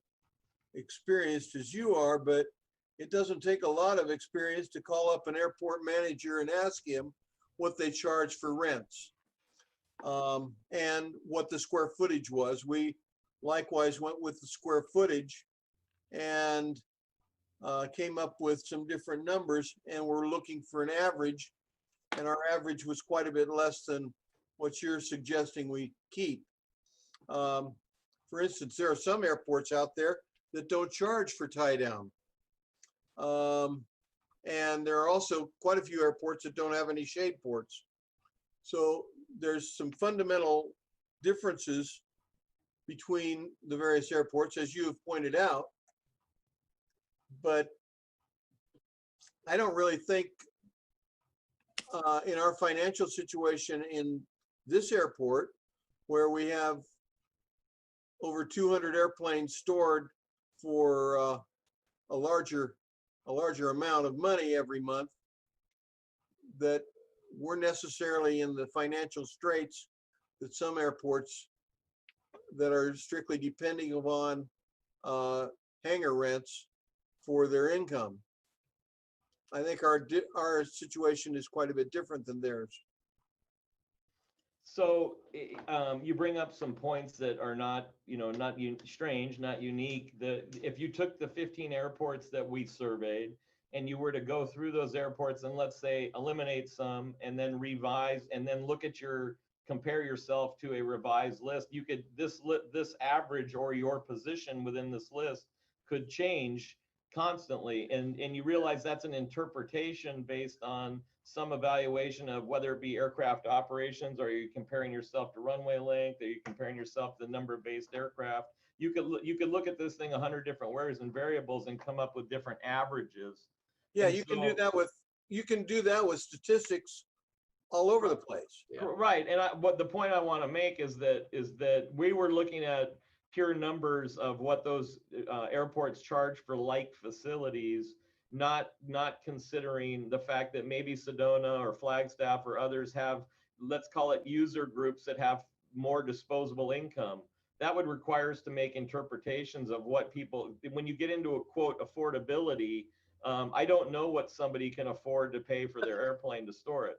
S7: experienced as you are, but it doesn't take a lot of experience to call up an airport manager and ask him what they charge for rents and what the square footage was. We likewise went with the square footage and came up with some different numbers, and we're looking for an average, and our average was quite a bit less than what you're suggesting we keep. For instance, there are some airports out there that don't charge for tie down. And there are also quite a few airports that don't have any shade ports. So there's some fundamental differences between the various airports, as you have pointed out. But I don't really think in our financial situation in this airport, where we have over 200 airplanes stored for a larger amount of money every month, that we're necessarily in the financial straits that some airports that are strictly depending upon hangar rents for their income. I think our situation is quite a bit different than theirs.
S9: So you bring up some points that are not strange, not unique. If you took the 15 airports that we surveyed and you were to go through those airports and let's say eliminate some and then revise and then compare yourself to a revised list, you could, this average or your position within this list could change constantly. And you realize that's an interpretation based on some evaluation of whether it be aircraft operations, or are you comparing yourself to runway length, are you comparing yourself to the number of based aircraft? You could look at this thing 100 different ways and variables and come up with different averages.
S7: Yeah, you can do that with statistics all over the place.
S8: Yeah.
S9: Right, and what the point I want to make is that we were looking at pure numbers of what those airports charge for like facilities, not considering the fact that maybe Sedona or Flagstaff or others have, let's call it user groups that have more disposable income. That would require us to make interpretations of what people, when you get into a quote affordability, I don't know what somebody can afford to pay for their airplane to store it,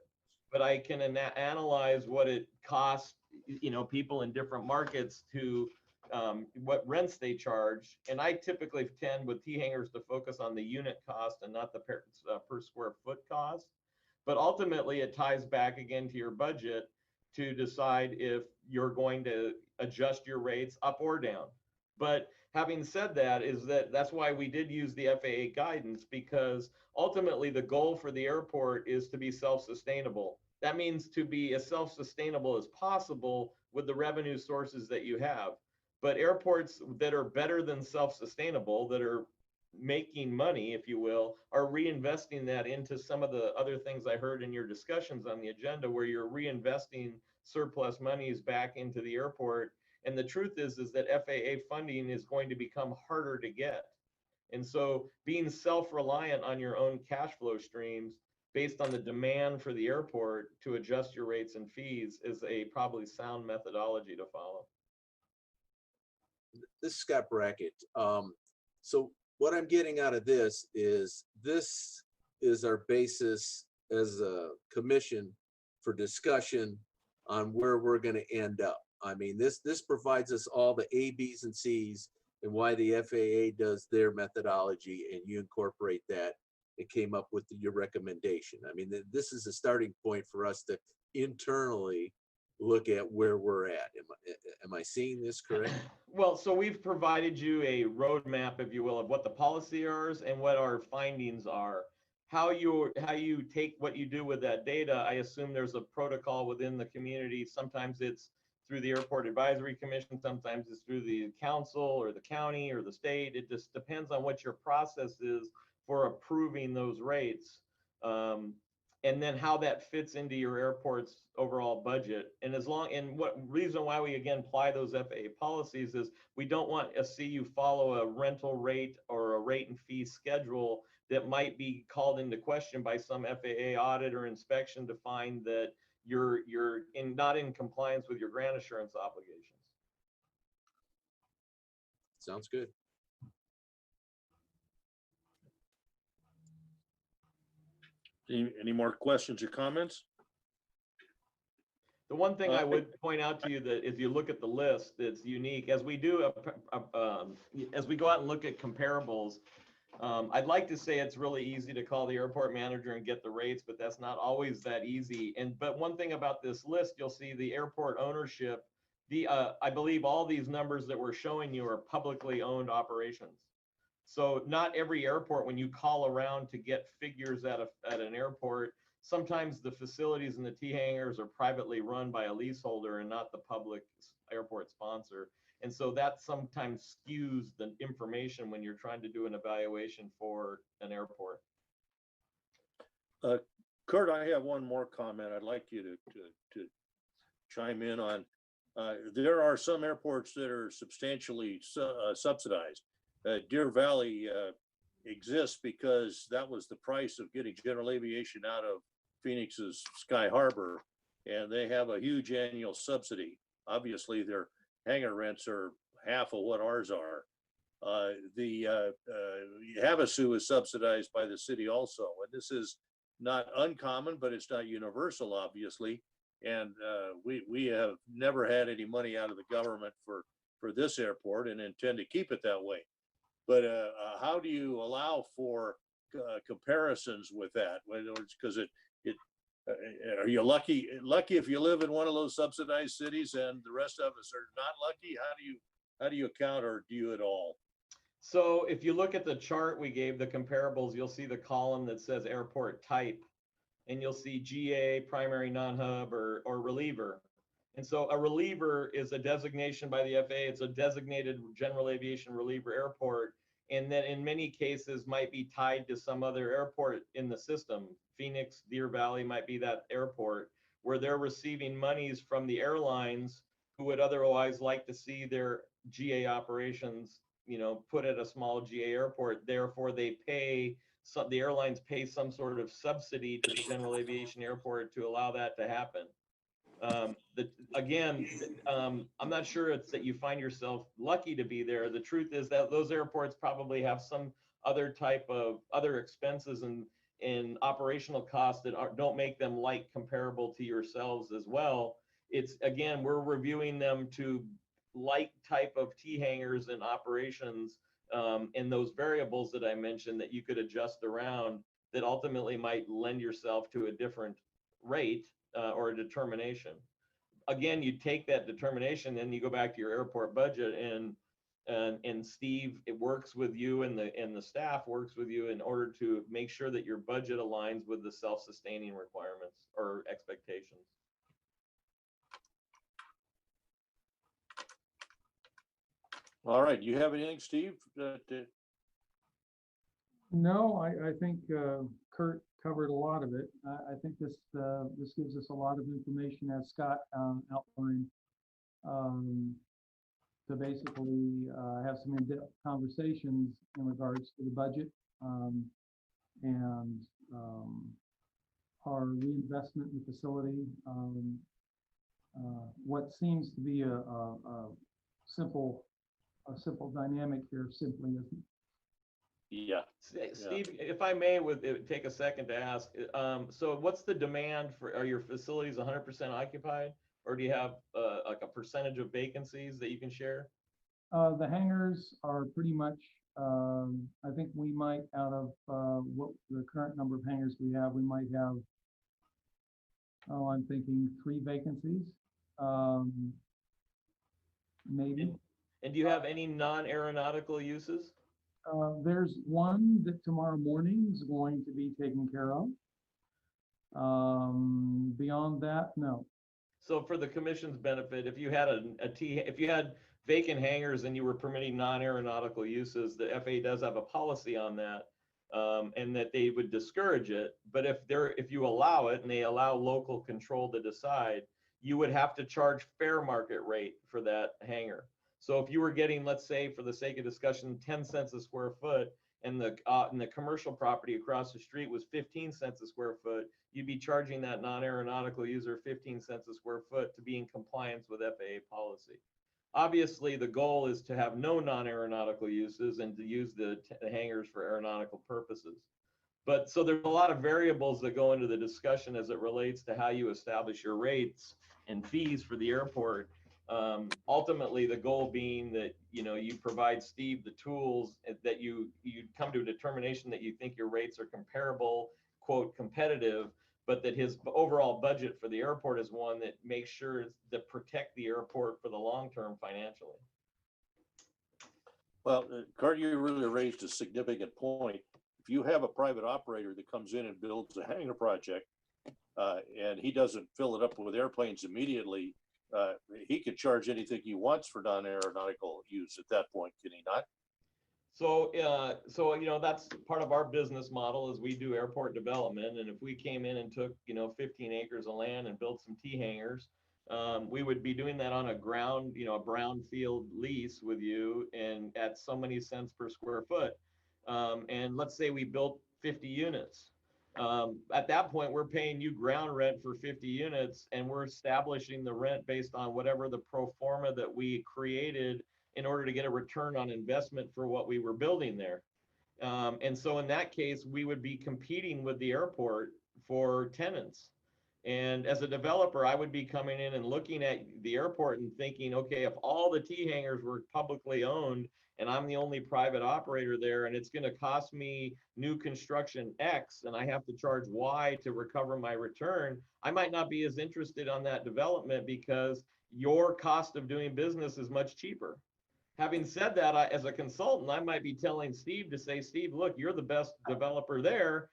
S9: but I can analyze what it costs, people in different markets to what rents they charge. And I typically tend with T hangers to focus on the unit cost and not the per square foot cost. But ultimately, it ties back again to your budget to decide if you're going to adjust your rates up or down. But having said that, that's why we did use the FAA guidance, because ultimately the goal for the airport is to be self-sustainable. That means to be as self-sustainable as possible with the revenue sources that you have. But airports that are better than self-sustainable, that are making money, if you will, are reinvesting that into some of the other things I heard in your discussions on the agenda, where you're reinvesting surplus monies back into the airport. And the truth is that FAA funding is going to become harder to get. And so being self-reliant on your own cash flow streams based on the demand for the airport to adjust your rates and fees is a probably sound methodology to follow.
S8: This is Scott Brackett. So what I'm getting out of this is our basis as a commission for discussion on where we're going to end up. I mean, this provides us all the A, B's, and C's and why the FAA does their methodology, and you incorporate that. It came up with your recommendation. I mean, this is a starting point for us to internally look at where we're at. Am I seeing this correct?
S9: Well, so we've provided you a roadmap, if you will, of what the policy is and what our findings are. How you take what you do with that data, I assume there's a protocol within the community. Sometimes it's through the Airport Advisory Commission, sometimes it's through the council or the county or the state. It just depends on what your process is for approving those rates. And then how that fits into your airport's overall budget. And what reason why we again apply those FAA policies is we don't want to see you follow a rental rate or a rate and fee schedule that might be called into question by some FAA audit or inspection to find that you're not in compliance with your grant assurance obligations.
S8: Sounds good.
S1: Any more questions or comments?
S9: The one thing I would point out to you that if you look at the list, it's unique. As we do, as we go out and look at comparables, I'd like to say it's really easy to call the airport manager and get the rates, but that's not always that easy. But one thing about this list, you'll see the airport ownership. I believe all these numbers that we're showing you are publicly owned operations. So not every airport, when you call around to get figures at an airport, sometimes the facilities and the T hangars are privately run by a leaseholder and not the public airport sponsor. And so that sometimes skews the information when you're trying to do an evaluation for an airport.
S1: Kurt, I have one more comment I'd like you to chime in on. There are some airports that are substantially subsidized. Deer Valley exists because that was the price of getting general aviation out of Phoenix's Sky Harbor, and they have a huge annual subsidy. Obviously, their hangar rents are half of what ours are. The Havasu is subsidized by the city also, and this is not uncommon, but it's not universal, obviously. And we have never had any money out of the government for this airport and intend to keep it that way. But how do you allow for comparisons with that? Because are you lucky if you live in one of those subsidized cities and the rest of us are not lucky? How do you account, or do you at all?
S9: So if you look at the chart we gave, the comparables, you'll see the column that says airport type, and you'll see GA, primary non-hub, or reliever. And so a reliever is a designation by the FAA. It's a designated general aviation reliever airport. And then in many cases might be tied to some other airport in the system. Phoenix, Deer Valley might be that airport. where they're receiving monies from the airlines who would otherwise like to see their GA operations, put at a small GA airport. Therefore, the airlines pay some sort of subsidy to the general aviation airport to allow that to happen. I'm not sure it's that you find yourself lucky to be there. The truth is that those airports probably have some other type of other expenses and operational costs that don't make them comparable to yourselves as well. It's, again, we're reviewing them to like type of T hangars and operations, and those variables that I mentioned that you could adjust around that ultimately might lend yourself to a different rate or a determination. Again, you take that determination, then you go back to your airport budget, and Steve, it works with you, and the staff works with you in order to make sure that your budget aligns with the self-sustaining requirements or expectations.
S1: All right, you have anything, Steve?
S6: No, I think Kurt covered a lot of it. I think this gives us a lot of information, as Scott outlined, to basically have some in-depth conversations in regards to the budget and our reinvestment in the facility. What seems to be a simple dynamic here simply isn't.
S1: Yeah.
S9: Steve, if I may, take a second to ask, so what's the demand for, are your facilities 100% occupied, or do you have like a percentage of vacancies that you can share?
S6: The hangars are pretty much, I think we might, out of what the current number of hangars we have, we might have, I'm thinking 3 vacancies, maybe.
S9: And do you have any non-aeronautical uses?
S6: There's one that tomorrow morning is going to be taken care of. Beyond that, no.
S9: So for the commission's benefit, if you had if you had vacant hangars and you were permitting non-aeronautical uses, the FAA does have a policy on that, and that they would discourage it. But if you allow it and they allow local control to decide, you would have to charge fair market rate for that hangar. So if you were getting, let's say, for the sake of discussion, 10 cents a square foot, and the commercial property across the street was 15 cents a square foot, you'd be charging that non-aeronautical user 15 cents a square foot to be in compliance with FAA policy. Obviously, the goal is to have no non-aeronautical uses and to use the hangars for aeronautical purposes. But so there's a lot of variables that go into the discussion as it relates to how you establish your rates and fees for the airport. Ultimately, the goal being that you provide Steve the tools that you come to a determination that you think your rates are comparable, quote, competitive, but that his overall budget for the airport is one that makes sure to protect the airport for the long term financially.
S1: Well, Kurt, you really raised a significant point. If you have a private operator that comes in and builds a hangar project, and he doesn't fill it up with airplanes immediately, he could charge anything he wants for non-aeronautical use at that point, can he not?
S9: So that's part of our business model is we do airport development, and if we came in and took 15 acres of land and built some T hangars, we would be doing that on a brownfield lease with you, and at so many cents per square foot. And let's say we built 50 units. At that point, we're paying you ground rent for 50 units, and we're establishing the rent based on whatever the pro forma that we created in order to get a return on investment for what we were building there. And so in that case, we would be competing with the airport for tenants. And as a developer, I would be coming in and looking at the airport and thinking, okay, if all the T hangars were publicly owned and I'm the only private operator there, and it's going to cost me new construction X and I have to charge Y to recover my return, I might not be as interested on that development because your cost of doing business is much cheaper. Having said that, as a consultant, I might be telling Steve to say, Steve, look, you're the best developer there.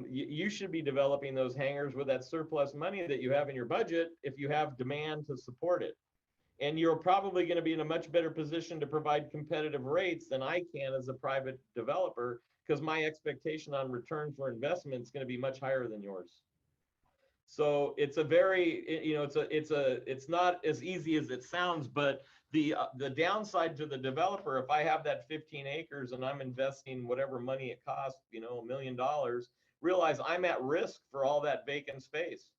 S9: You should be developing those hangars with that surplus money that you have in your budget if you have demand to support it. And you're probably going to be in a much better position to provide competitive rates than I can as a private developer, because my expectation on return for investment is going to be much higher than yours. So it's a very, you know, it's not as easy as it sounds, but the downside to the developer, if I have that 15 acres and I'm investing whatever money it costs, you know, $1 million, realize I'm at risk for all that vacant space.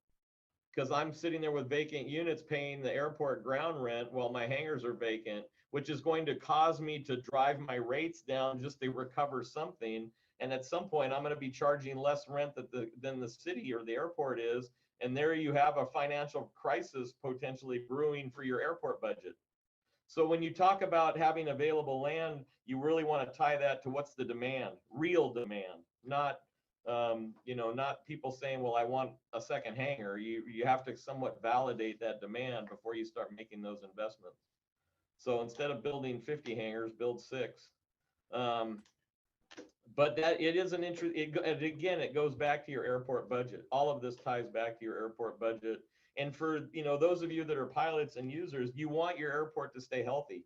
S9: Because I'm sitting there with vacant units paying the airport ground rent while my hangars are vacant, which is going to cause me to drive my rates down just to recover something. And at some point, I'm going to be charging less rent than the city or the airport is. And there you have a financial crisis potentially brewing for your airport budget. So when you talk about having available land, you really want to tie that to what's the demand, real demand, not you know, not people saying, well, I want a second hangar. You have to somewhat validate that demand before you start making those investments. So instead of building 50 hangars, build 6. But that it is an interest. Again, it goes back to your airport budget. All of this ties back to your airport budget. And for, you know, those of you that are pilots and users, you want your airport to stay healthy.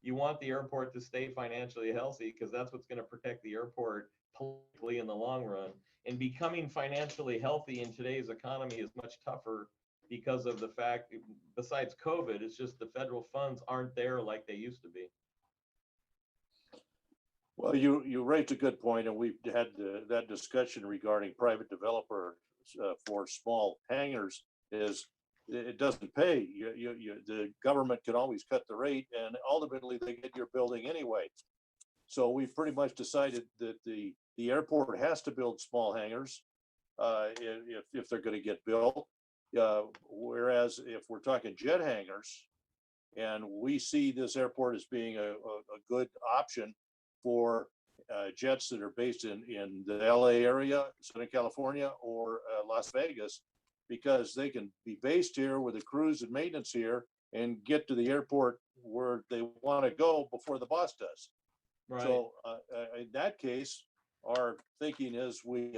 S9: You want the airport to stay financially healthy because that's what's going to protect the airport politically in the long run. And becoming financially healthy in today's economy is much tougher because of the fact, besides COVID, it's just the federal funds aren't there like they used to be.
S1: Well, you raised a good point, and we've had that discussion regarding private developers for small hangars. Is it doesn't pay. The government can always cut the rate, and ultimately they get your building anyway. So we've pretty much decided that the airport has to build small hangars if they're going to get built. Whereas if we're talking jet hangars, and we see this airport as being a good option for jets that are based in the LA area, Southern California, or Las Vegas, because they can be based here with the crews and maintenance here and get to the airport where they want to go before the boss does.
S9: Right.
S1: So in that case, our thinking is we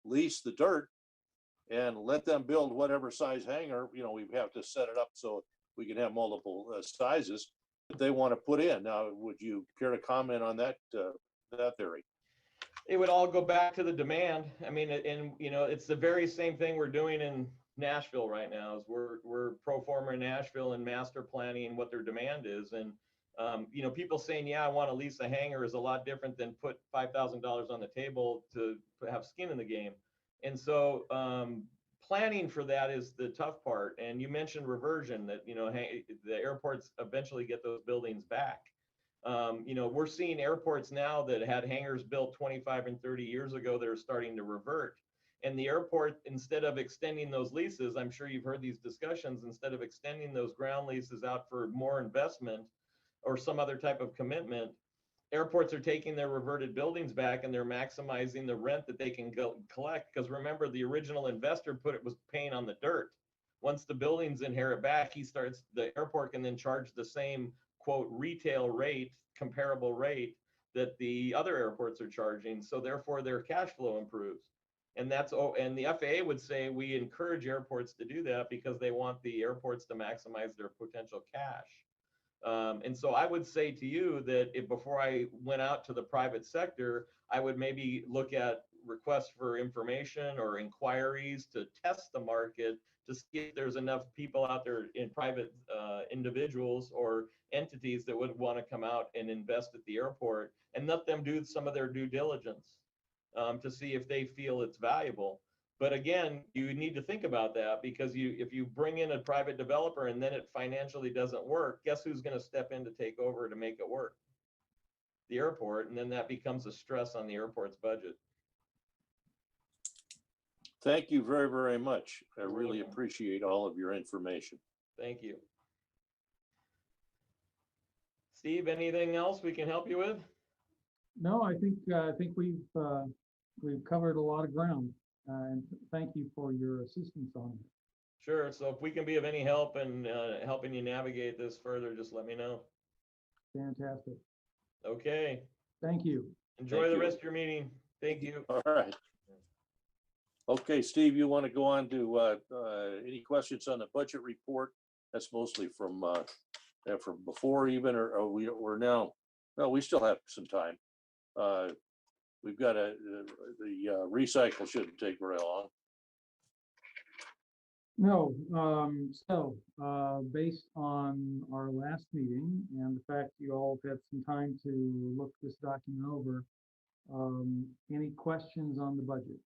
S1: lease the dirt and let them build whatever size hangar. You know, we have to set it up so we can have multiple sizes that they want to put in. Now, would you care to comment on that theory?
S9: It would all go back to the demand. I mean, and you know, it's the very same thing we're doing in Nashville right now. Is we're pro forma in Nashville and master planning what their demand is. And you know, people saying, yeah, I want to lease a hangar is a lot different than put $5,000 on the table to have skin in the game. And so planning for that is the tough part. And you mentioned reversion, that, you know, the airports eventually get those buildings back. You know, we're seeing airports now that had hangars built 25 and 30 years ago that are starting to revert. And the airport, instead of extending those leases, I'm sure you've heard these discussions, instead of extending those ground leases out for more investment or some other type of commitment, airports are taking their reverted buildings back and they're maximizing the rent that they can go collect. Because remember, the original investor was paying on the dirt. Once the buildings inherit back, the airport can then charge the same, quote, retail rate, comparable rate that the other airports are charging. So therefore their cash flow improves. And and the FAA would say we encourage airports to do that because they want the airports to maximize their potential cash. And so I would say to you that before I went out to the private sector, I would maybe look at requests for information or inquiries to test the market to see if there's enough people out there in private individuals or entities that would want to come out and invest at the airport, and let them do some of their due diligence to see if they feel it's valuable. But again, you need to think about that, because if you bring in a private developer and then it financially doesn't work, guess who's going to step in to take over to make it work? The airport, and then that becomes a stress on the airport's budget.
S1: Thank you very, very much. I really appreciate all of your information.
S9: Thank you. Steve, anything else we can help you with?
S6: No, I think we've covered a lot of ground. And thank you for your assistance on it.
S9: Sure. So if we can be of any help in helping you navigate this further, just let me know.
S6: Fantastic.
S9: Okay.
S6: Thank you.
S9: Enjoy the rest of your meeting. Thank you.
S1: All right. Okay, Steve, you want to go on to any questions on the budget report? That's mostly from before even, or we're now. No, we still have some time. We've got the recycle shouldn't take very long.
S6: No, based on our last meeting and the fact you all have had some time to look this document over, any questions on the budget?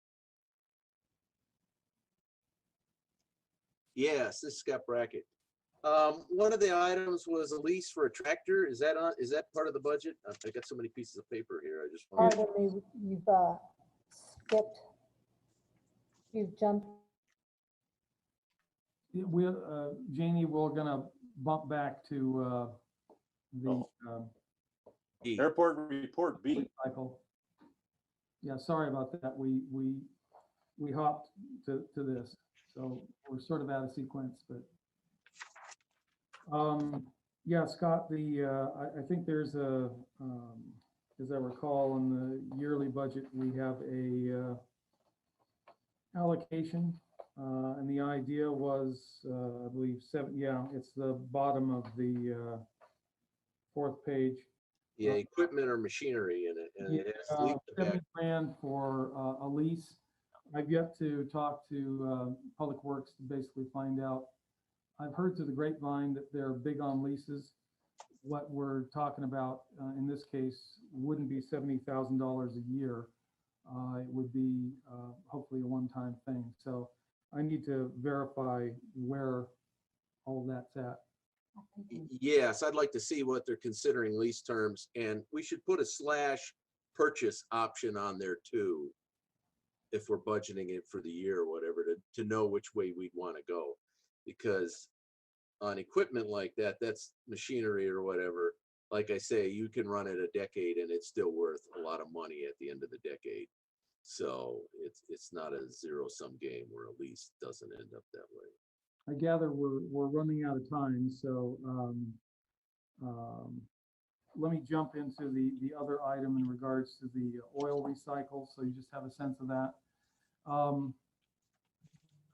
S8: Yes, this is Scott Brackett. One of the items was a lease for a tractor. Is that part of the budget? I got so many pieces of paper here. I just want
S2: Pardon me, you've skipped, you've jumped.
S6: Janie, we're gonna bump back to the
S1: Oh.
S8: to.
S1: Airport report B.
S6: cycle. Yeah, sorry about that. We hopped to this, so we're sort of out of sequence, but yeah, Scott, I think there's a as I recall in the yearly budget, we have a allocation, and the idea was, I believe it's the bottom of the fourth page.
S8: Yeah, equipment or machinery in it, and it has lease back.
S6: 70 grand for a lease. I've yet to talk to Public Works to basically find out. I've heard through the grapevine that they're big on leases. What we're talking about in this case wouldn't be $70,000 a year. It would be hopefully a one-time thing. So I need to verify where all that's at.
S8: Yes, I'd like to see what they're considering lease terms, and we should put a / purchase option on there too, if we're budgeting it for the year or whatever, to know which way we'd want to go. Because on equipment like that, that's machinery or whatever. Like I say, you can run it a decade and it's still worth a lot of money at the end of the decade. So it's not a zero-sum game where a lease doesn't end up that way.
S6: I gather we're running out of time, so let me jump into the other item in regards to the oil recycle, so you just have a sense of that.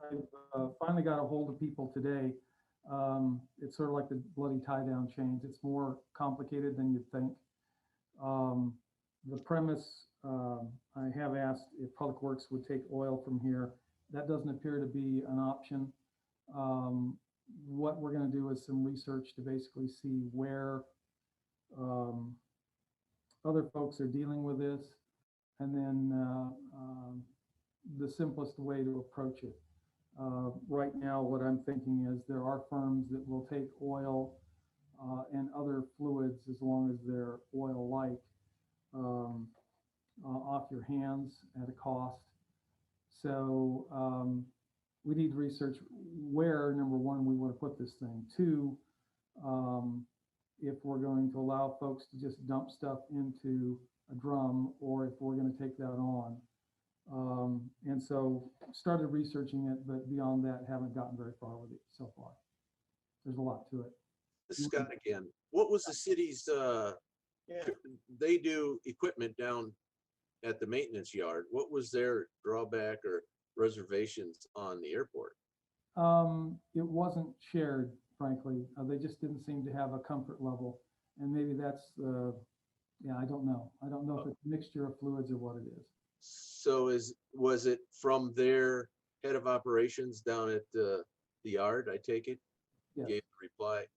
S6: I finally got a hold of people today. It's sort of like the bloody tie-down chains. It's more complicated than you'd think. The premise, I have asked if Public Works would take oil from here. That doesn't appear to be an option. What we're going to do is some research to basically see where other folks are dealing with this, and then the simplest way to approach it. Right now, what I'm thinking is there are firms that will take oil and other fluids, as long as they're oil-like, off your hands at a cost. So we need to research where, number one, we want to put this thing. Two, if we're going to allow folks to just dump stuff into a drum, or if we're going to take that on. And so started researching it, but beyond that, haven't gotten very far with it so far. There's a lot to it.
S8: This is Scott again. What was the city's, they do equipment down at the maintenance yard. What was their drawback or reservations on the airport?
S6: It wasn't shared, frankly. They just didn't seem to have a comfort level. And maybe that's, I don't know. I don't know if it's a mixture of fluids or what it is.
S8: So was it from their head of operations down at the yard, I take it?
S6: Yes.
S8: Gave the reply?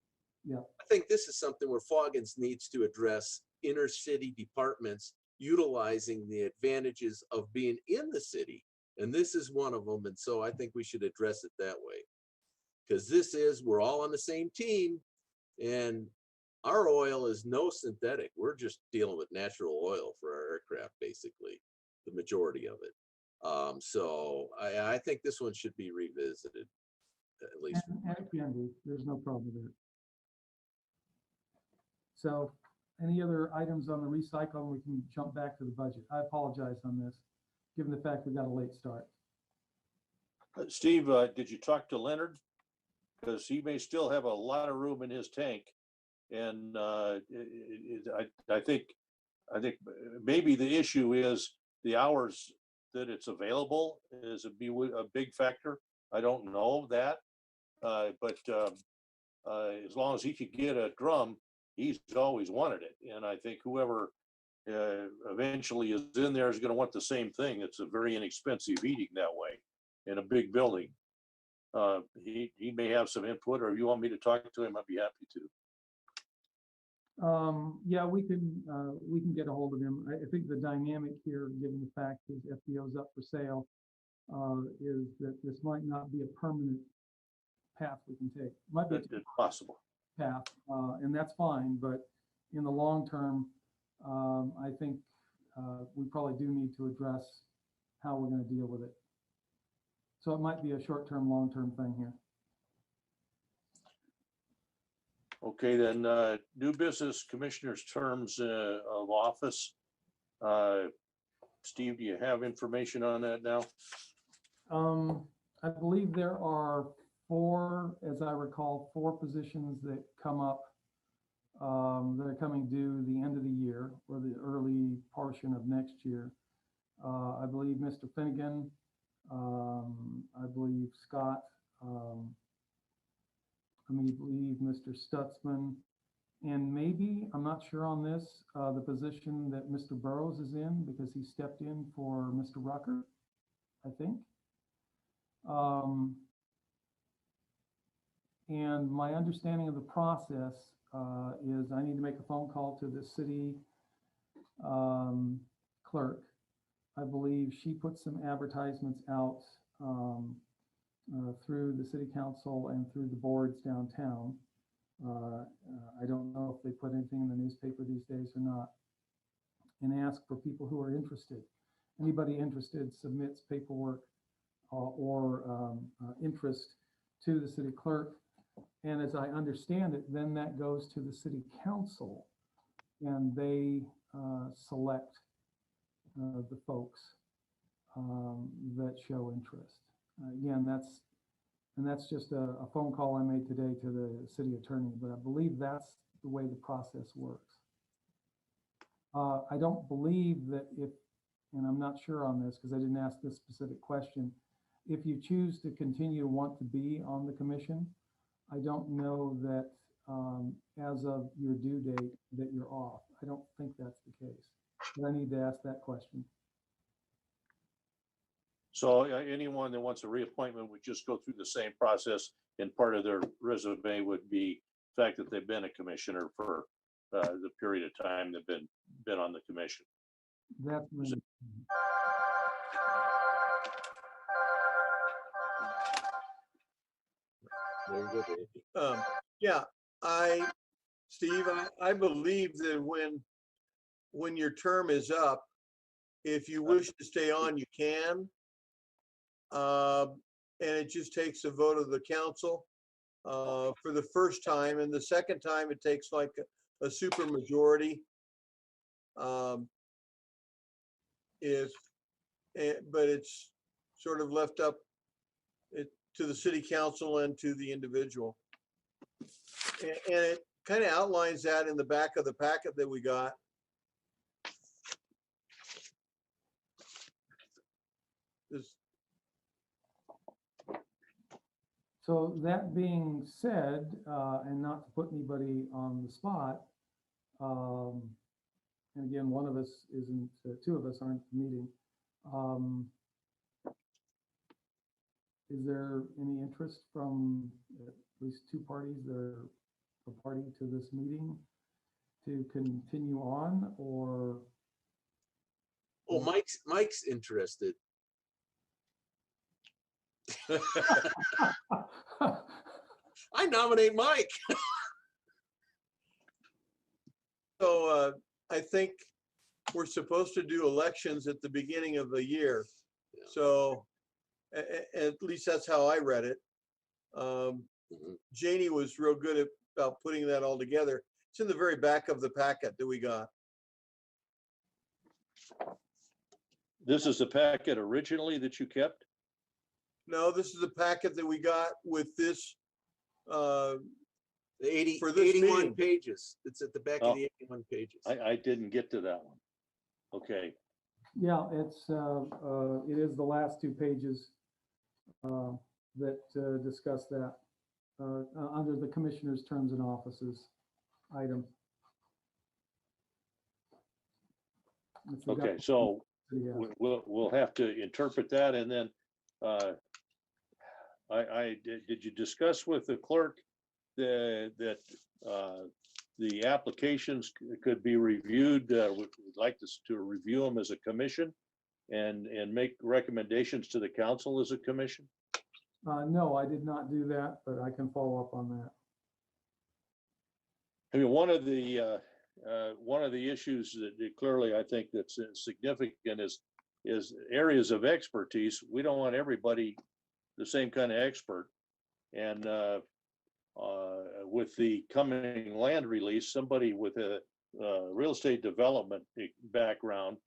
S6: Yeah.
S8: I think this is something where Foggins needs to address inner city departments utilizing the advantages of being in the city. And this is one of them. And so I think we should address it that way. Because we're all on the same team, and our oil is no synthetic. We're just dealing with natural oil for our aircraft, basically, the majority of it. So I think this one should be revisited, at least.
S6: And it can be. There's no problem with it. So any other items on the recycle? We can jump back to the budget. I apologize on this, given the fact we got a late start.
S1: Steve, did you talk to Leonard? Because he may still have a lot of room in his tank. And I think maybe the issue is the hours that it's available is a big factor. I don't know that, but as long as he could get a drum, he's always wanted it. And I think whoever eventually is in there is going to want the same thing. It's a very inexpensive heating that way in a big building. he may have some input, or if you want me to talk to him, I'd be happy to.
S6: Yeah, we can get a hold of him. I think the dynamic here, given the fact his FBO is up for sale, is that this might not be a permanent path we can take. Might be a
S1: It's possible.
S6: path, and that's fine, but in the long term, I think we probably do need to address how we're going to deal with it. So it might be a short-term, long-term thing here.
S1: Okay, then, new business commissioners' terms of office. Steve, do you have information on that now?
S6: I believe there are four, as I recall, four positions that come up that are coming due the end of the year or the early portion of next year. I believe Mr. Finnegan, I believe Scott, I believe Mr. Stutzman, and maybe, I'm not sure on this, the position that Mr. Burrows is in because he stepped in for Mr. Rucker, I think. And my understanding of the process is I need to make a phone call to the city clerk. I believe she put some advertisements out through the city council and through the boards downtown. I don't know if they put anything in the newspaper these days or not, and ask for people who are interested. Anybody interested submits paperwork or interest to the city clerk. And as I understand it, then that goes to the city council and they select the folks that show interest. Again, that's just a phone call I made today to the city attorney, but I believe that's the way the process works. I don't believe that if, and I'm not sure on this because I didn't ask this specific question, if you choose to continue to want to be on the commission, I don't know that as of your due date that you're off. I don't think that's the case, but I need to ask that question.
S1: So anyone that wants a reappointment would just go through the same process, and part of their resume would be the fact that they've been a commissioner for the period of time they've been on the commission.
S6: That's my
S8: Very good, Andy.
S7: Yeah, Steve, I believe that when your term is up, if you wish to stay on, you can. And it just takes a vote of the council for the first time, and the second time it takes like a super majority. But it's sort of left up to the city council and to the individual. And it kind of outlines that in the back of the packet that we got.
S6: So that being said, and not to put anybody on the spot, and again, one of us isn't, two of us aren't meeting. Is there any interest from at least two parties that are a party to this meeting to continue on, or?
S8: Oh, Mike's interested. I nominate Mike.
S7: So I think we're supposed to do elections at the beginning of the year. So at least that's how I read it. Janie was real good about putting that all together. It's in the very back of the packet that we got.
S1: This is the packet originally that you kept?
S7: No, this is the packet that we got with this.
S8: The 80,
S7: For this
S8: 81
S7: meeting.
S8: pages. It's at the back of the 81 pages.
S1: I didn't get to that one. Okay.
S6: Yeah, it is the last two pages that discuss that under the commissioner's terms and offices item.
S1: Okay, so
S6: Yeah.
S1: we'll have to interpret that, and then did you discuss with the clerk that the applications could be reviewed? We'd like to review them as a commission and make recommendations to the council as a commission?
S6: No, I did not do that, but I can follow up on that.
S1: I mean, one of the issues that clearly I think that's significant is areas of expertise. We don't want everybody the same kind of expert. And with the coming land release, somebody with a real estate development background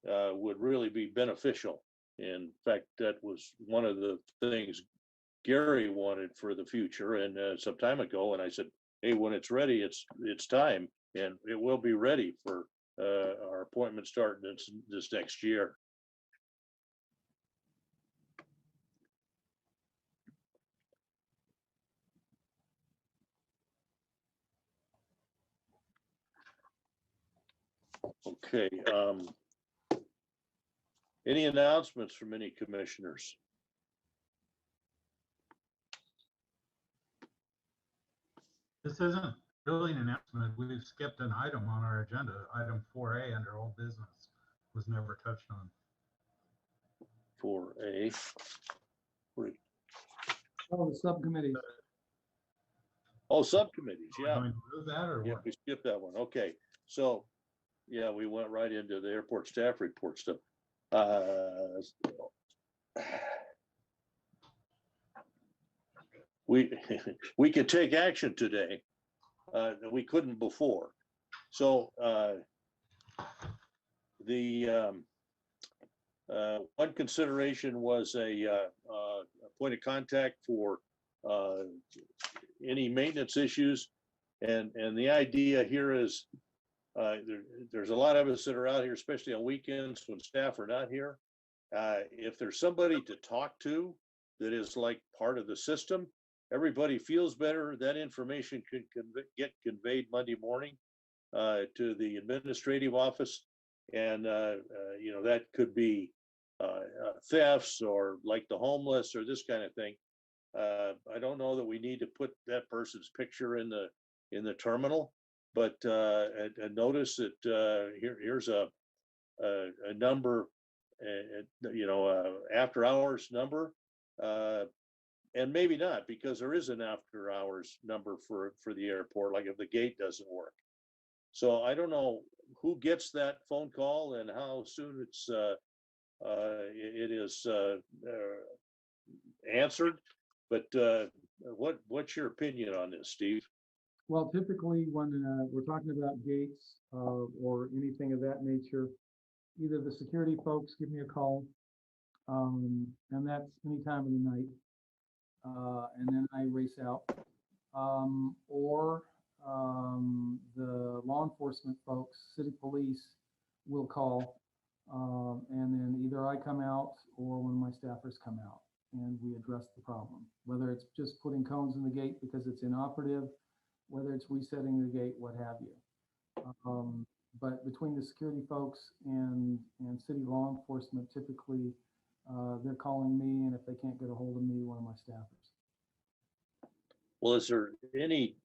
S1: would really be beneficial. In fact, that was one of the things Gary wanted for the future, and some time ago. And I said, hey, when it's ready, it's time, and it will be ready for our appointment starting this next year. Okay. Any announcements from any commissioners?
S4: This isn't really an announcement. We've skipped an item on our agenda. Item 4A under old business was never touched on.
S1: 4A.
S6: Oh, the subcommittee.
S1: Oh, subcommittees,
S4: Are we
S1: yeah.
S4: going to move that or
S1: Yeah,
S4: what?
S1: we skipped that one. Okay, so, yeah, we went right into the airport staff report stuff. We could take action today that we couldn't before. So the one consideration was a point of contact for any maintenance issues. And the idea here is there's a lot of us that are out here, especially on weekends when staff are not here. If there's somebody to talk to that is like part of the system, everybody feels better. That information could get conveyed Monday morning to the administrative office. And, that could be thefts or like the homeless or this kind of thing. I don't know that we need to put that person's picture in the terminal, but a notice that here's a number, after hours number, and maybe not, because there is an after hours number for the airport, like if the gate doesn't work. So I don't know who gets that phone call and how soon it is answered. But what's your opinion on this, Steve?
S6: Well, typically when we're talking about gates or anything of that nature, either the security folks give me a call, and that's any time of the night, and then I race out, or the law enforcement folks, city police, will call, and then either I come out or one of my staffers come out, and we address the problem. Whether it's just putting cones in the gate because it's inoperative, whether it's resetting the gate, what have you. But between the security folks and city law enforcement, typically they're calling me, and if they can't get a hold of me, one of my staffers.
S1: Well, is there any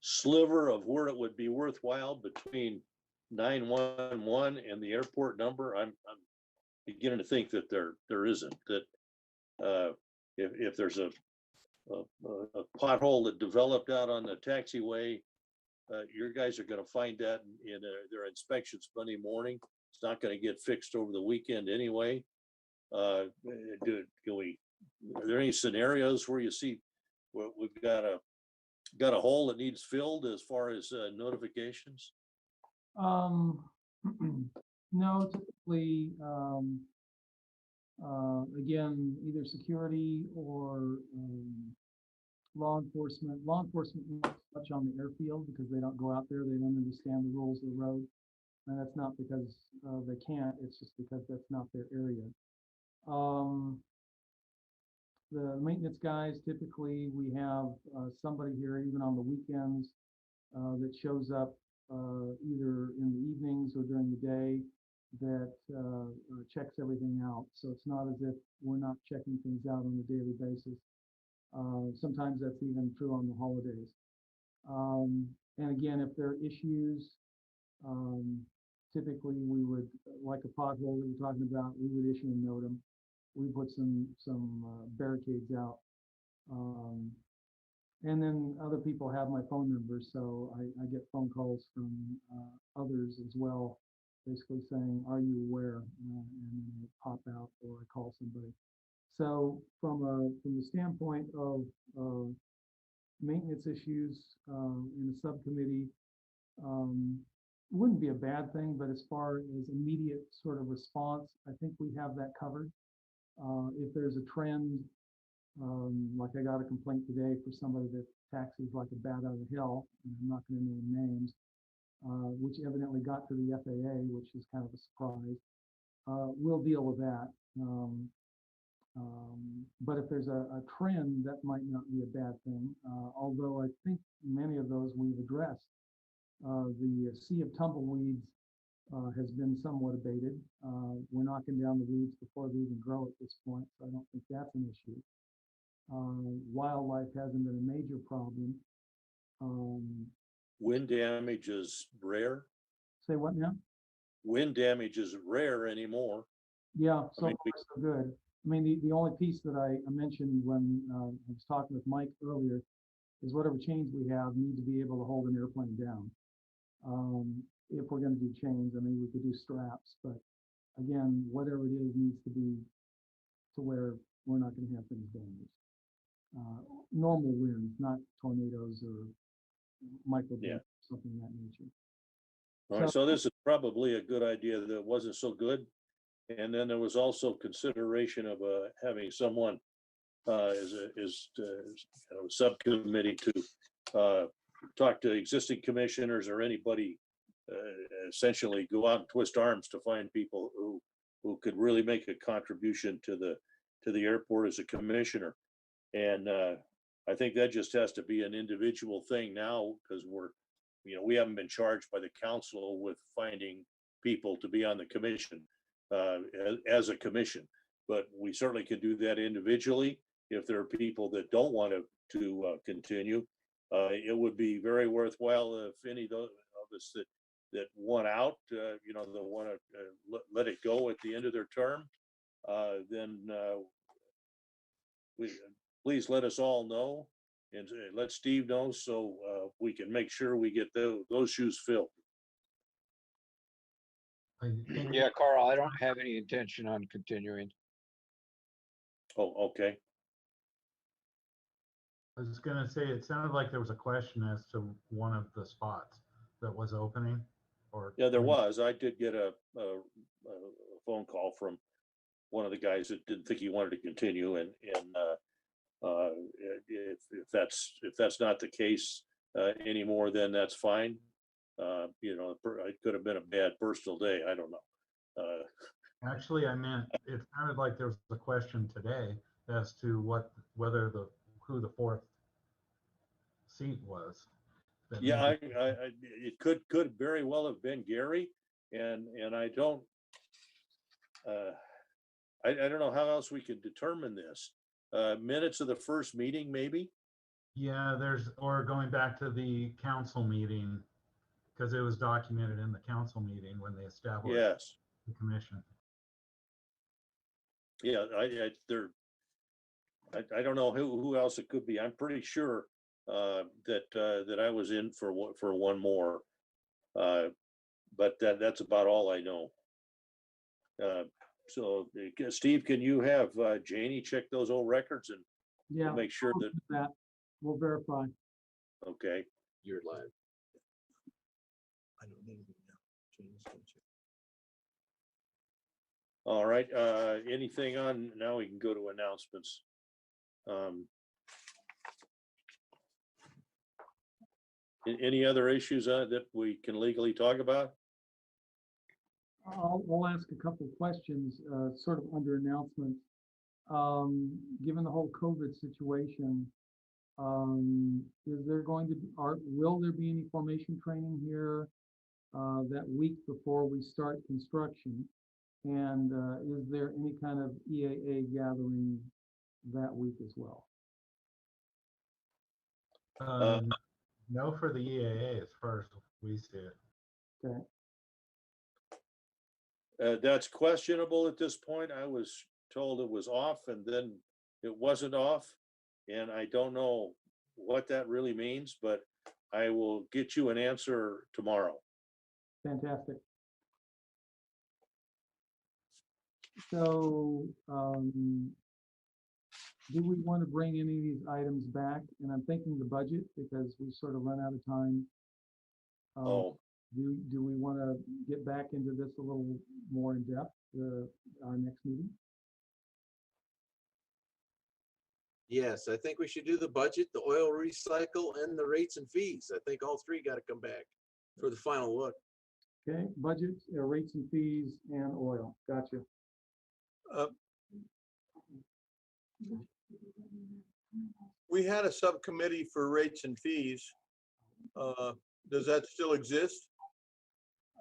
S1: sliver of where it would be worthwhile between 911 and the airport number? I'm beginning to think that there isn't. That if there's a pothole that developed out on the taxiway, your guys are going to find that in their inspections Monday morning. It's not going to get fixed over the weekend anyway. Are there any scenarios where you see where we've got a hole that needs filled as far as notifications?
S6: No, typically, again, either security or law enforcement. Law enforcement not much on the airfield because they don't go out there. They don't understand the rules of the road. And that's not because they can't, it's just because that's not their area. The maintenance guys, typically we have somebody here even on the weekends that shows up either in the evenings or during the day that checks everything out. So it's not as if we're not checking things out on a daily basis. Sometimes that's even true on the holidays. And again, if there are issues, typically we would, like a pothole that you're talking about, we would issue a NOTAM. We put some barricades out. And then other people have my phone number, so I get phone calls from others as well, basically saying, "Are you aware?" And then I pop out or I call somebody. So from the standpoint of maintenance issues in the subcommittee, wouldn't be a bad thing, but as far as immediate sort of response, I think we have that covered. If there's a trend, like I got a complaint today for somebody that taxis like a bat out of hell, and I'm not going to name names, which evidently got to the FAA, which is kind of a surprise. We'll deal with that. But if there's a trend, that might not be a bad thing, although I think many of those we've addressed. The sea of tumbleweeds has been somewhat abated. We're knocking down the weeds before they even grow at this point, so I don't think that's an issue. Wildlife hasn't been a major problem.
S1: Wind damage is rare.
S6: Say what now?
S1: Wind damage is rare anymore.
S6: Yeah, so
S1: I mean,
S6: far so good. I mean, the only piece that I mentioned when I was talking with Mike earlier is whatever chains we have need to be able to hold an airplane down. If we're going to do chains, I mean, we could do straps, but again, whatever it is needs to be to where we're not going to have things damaged. Normal winds, not tornadoes or micro something of that nature.
S1: All right, so this is probably a good idea that wasn't so good. And then there was also consideration of having someone as a subcommittee to talk to existing commissioners or anybody, essentially go out and twist arms to find people who could really make a contribution to the airport as a commissioner. And I think that just has to be an individual thing now, because we haven't been charged by the council with finding people to be on the commission as a commission, but we certainly can do that individually. If there are people that don't want to continue, it would be very worthwhile if any of us that want out, that want to let it go at the end of their term, then please let us all know, and let Steve know, so we can make sure we get those shoes filled.
S3: Yeah, Carl, I don't have any intention on continuing.
S1: Oh, okay.
S4: I was gonna say, it sounded like there was a question as to one of the spots that was opening, or.
S1: Yeah, there was. I did get a phone call from one of the guys that didn't think he wanted to continue, and if that's not the case anymore, then that's fine. It could have been a bad personal day. I don't know.
S4: Actually, I meant, it sounded like there was a question today as to who the fourth seat was.
S1: Yeah, it could very well have been Gary, and I don't know how else we could determine this. Minutes of the first meeting, maybe.
S4: Yeah, or going back to the council meeting, because it was documented in the council meeting when they established the commission.
S1: Yeah, I don't know who else it could be. I'm pretty sure that I was in for one more, but that's about all I know. So Steve, can you have Janie check those old records and make sure that
S6: we'll verify.
S1: Okay.
S8: You're live. I don't need anything now. James can check.
S1: All right, anything on, now we can go to announcements. Any other issues that we can legally talk about?
S6: I'll ask a couple of questions, sort of under announcements. Given the whole COVID situation, will there be any formation training here that week before we start construction? And is there any kind of EAA gathering that week as well?
S4: No for the EAA as far as we see it.
S6: Okay.
S1: That's questionable at this point. I was told it was off and then it wasn't off. And I don't know what that really means, but I will get you an answer tomorrow.
S6: Fantastic. So, do we want to bring any of these items back? And I'm thinking the budget, because we sort of run out of time.
S1: Oh,
S6: Do we want to get back into this a little more in depth, our next meeting?
S8: Yes, I think we should do the budget, the oil recycle, and the rates and fees. I think all three got to come back for the final look.
S6: Okay, budget, rates and fees, and oil. Gotcha.
S7: We had a subcommittee for rates and fees. Does that still exist?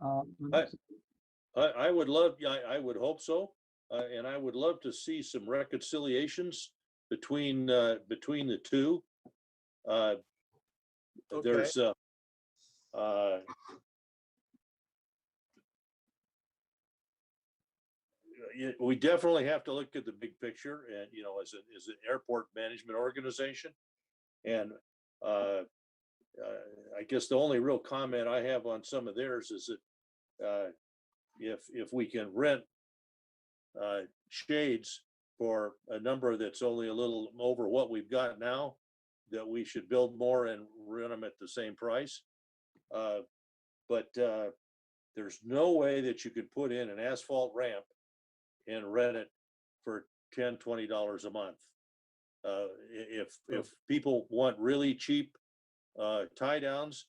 S1: I would love, I would hope so. And I would love to see some reconciliations between the two.
S7: Okay.
S1: There's we definitely have to look at the big picture and, you know, as an airport management organization. And I guess the only real comment I have on some of theirs is that if we can rent shades for a number that's only a little over what we've got now, that we should build more and rent them at the same price. But there's no way that you could put in an asphalt ramp and rent it for $10, $20 a month. If people want really cheap tie downs,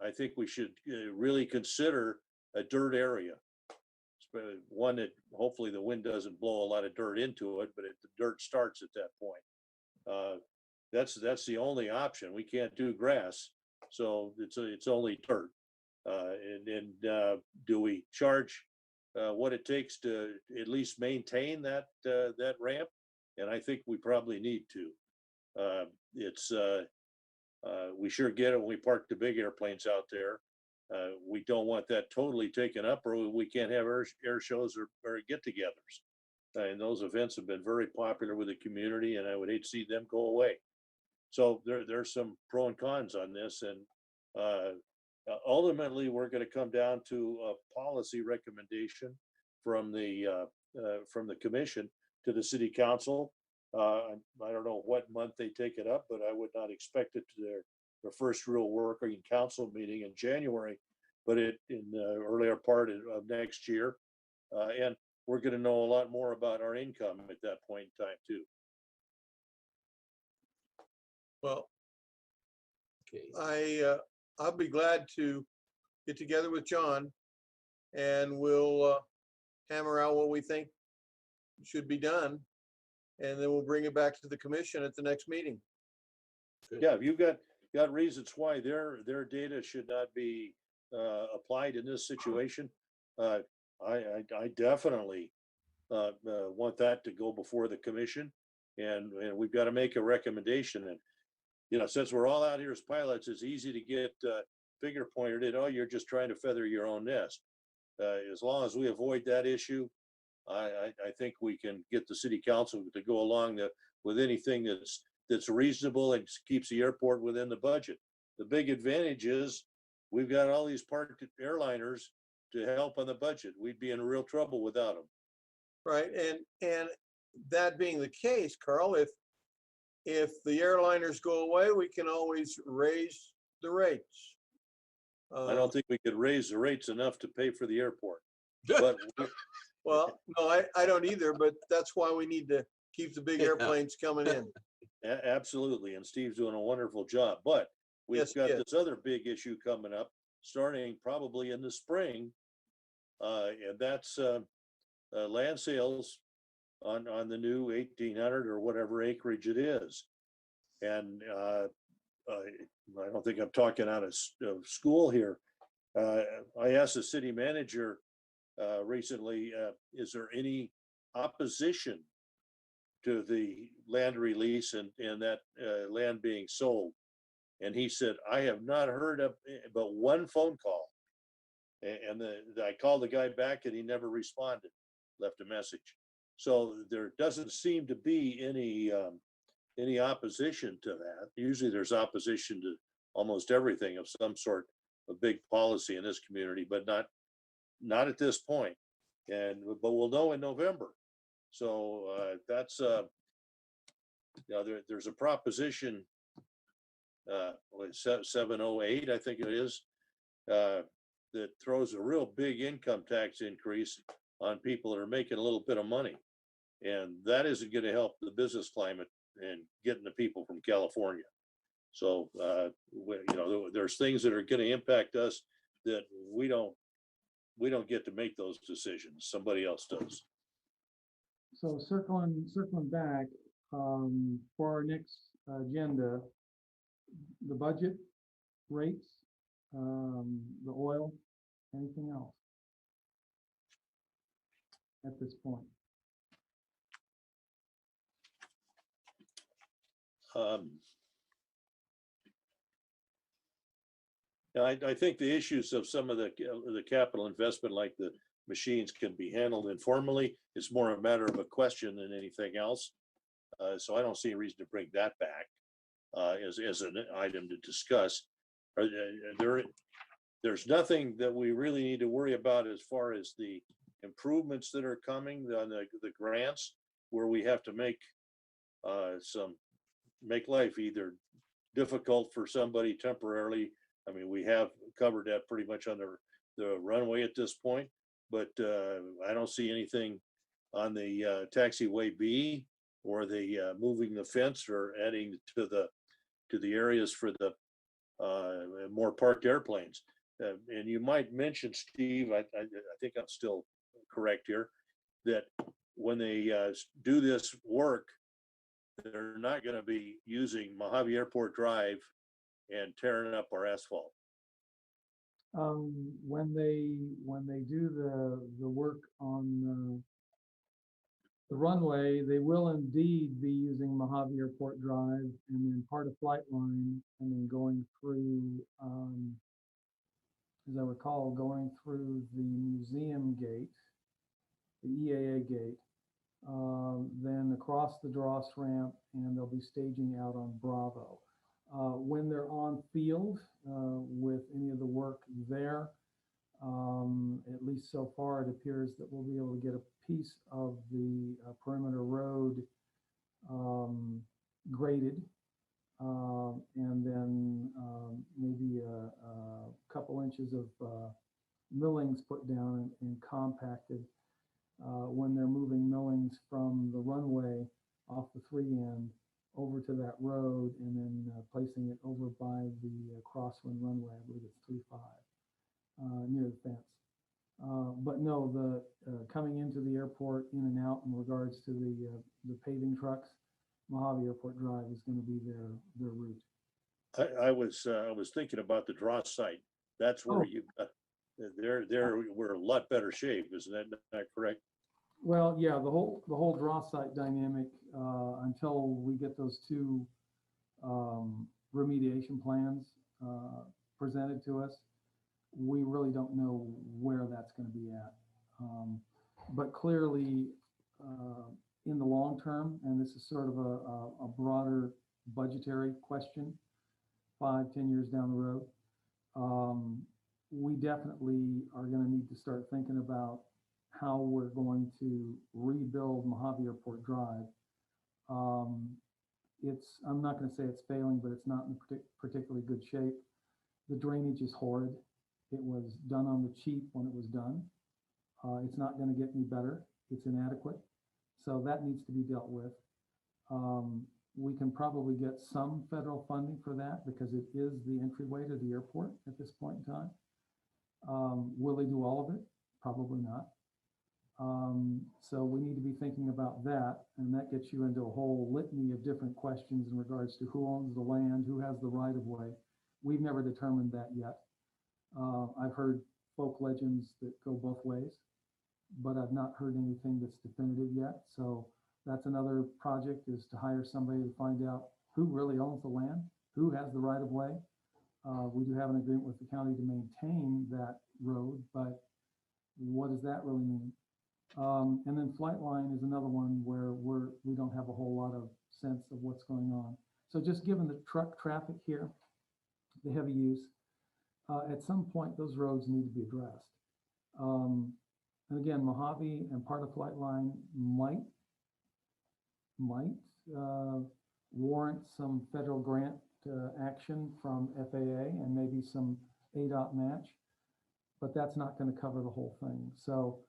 S1: I think we should really consider a dirt area. One that hopefully the wind doesn't blow a lot of dirt into it, but the dirt starts at that point. That's the only option. We can't do grass, so it's only dirt. And do we charge what it takes to at least maintain that ramp? And I think we probably need to. We sure get it when we park the big airplanes out there. We don't want that totally taken up, or we can't have air shows or get-togethers. And those events have been very popular with the community, and I would hate to see them go away. So there's some pro and cons on this, and ultimately we're going to come down to a policy recommendation from the commission to the city council. I don't know what month they take it up, but I would not expect it to their first real working council meeting in January, but in the earlier part of next year. And we're going to know a lot more about our income at that point in time too.
S7: Well,
S8: Okay.
S7: I'll be glad to get together with John and we'll hammer out what we think should be done. And then we'll bring it back to the commission at the next meeting.
S1: Yeah, if you've got reasons why their data should not be applied in this situation, I definitely want that to go before the commission, and we've got to make a recommendation. And you know, since we're all out here as pilots, it's easy to get finger pointed at, oh, you're just trying to feather your own nest. As long as we avoid that issue, I think we can get the city council to go along with anything that's reasonable and keeps the airport within the budget. The big advantage is we've got all these parked airliners to help on the budget. We'd be in real trouble without them.
S7: Right. And that being the case, Carl, if the airliners go away, we can always raise the rates.
S1: I don't think we could raise the rates enough to pay for the airport. But
S7: Well, no, I don't either, but that's why we need to keep the big airplanes coming in.
S1: absolutely, and Steve's doing a wonderful job. But we've
S7: Yes, he
S1: got
S7: is.
S1: this other big issue coming up, starting probably in the spring, and that's land sales on the new 1,800 or whatever acreage it is. And I don't think I'm talking out of school here. I asked the city manager recently, is there any opposition to the land release and that land being sold? And he said, I have not heard of but one phone call. And I called the guy back and he never responded, left a message. So there doesn't seem to be any opposition to that. Usually there's opposition to almost everything of some sort of big policy in this community, but not at this point. But we'll know in November. So that's there's a proposition 708, I think it is, that throws a real big income tax increase on people that are making a little bit of money. And that isn't going to help the business climate and getting the people from California. So, there's things that are going to impact us that we don't get to make those decisions. Somebody else does.
S6: So circling back, for our next agenda, the budget, rates, the oil, anything else at this point?
S1: I think the issues of some of the capital investment, like the machines, can be handled informally. It's more a matter of a question than anything else. So I don't see a reason to bring that back as an item to discuss. There's nothing that we really need to worry about as far as the improvements that are coming on the grants, where we have to make life either difficult for somebody temporarily. I mean, we have covered that pretty much on the runway at this point, but I don't see anything on the taxiway B or the moving the fence or adding to the areas for the more parked airplanes. And you might mention, Steve, I think I'm still correct here, that when they do this work, they're not going to be using Mojave Airport Drive and tearing up our asphalt.
S6: When they do the work on the runway, they will indeed be using Mojave Airport Drive and then part of Flight Line, and then going through, as I recall, going through the museum gate, the EAA gate, then across the Dross ramp, and they'll be staging out on Bravo. When they're on field with any of the work there, at least so far, it appears that we'll be able to get a piece of the perimeter road graded, and then maybe a couple inches of millings put down and compacted when they're moving millings from the runway off the 3 end over to that road, and then placing it over by the crosswind runway. I believe it's 3-5 near the fence. But no, the coming into the airport, in and out, in regards to the paving trucks, Mojave Airport Drive is going to be their route.
S1: I was thinking about the Dross site. That's where we're a lot better shape, isn't that correct?
S6: Well, yeah, the whole Dross site dynamic, until we get those 2 remediation plans presented to us, we really don't know where that's going to be at. But clearly, in the long term, and this is sort of a broader budgetary question, 5-10 years down the road, we definitely are going to need to start thinking about how we're going to rebuild Mojave Airport Drive. I'm not going to say it's failing, but it's not in particularly good shape. The drainage is horrid. It was done on the cheap when it was done. It's not going to get any better. It's inadequate. So that needs to be dealt with. We can probably get some federal funding for that because it is the entryway to the airport at this point in time. Will they do all of it? Probably not. So we need to be thinking about that, and that gets you into a whole litany of different questions in regards to who owns the land, who has the right of way. We've never determined that yet. I've heard folk legends that go both ways, but I've not heard anything that's definitive yet. So that's another project, is to hire somebody to find out who really owns the land who has the right of way. We do have an agreement with the county to maintain that road, but what does that really mean? And then Flightline is another one where we don't have a whole lot of sense of what's going on. So just given the truck traffic here, the heavy use, at some point those roads need to be addressed. And again, Mojave and part of Flightline might warrant some federal grant action from FAA and maybe some ADOT match, but that's not going to cover the whole thing. So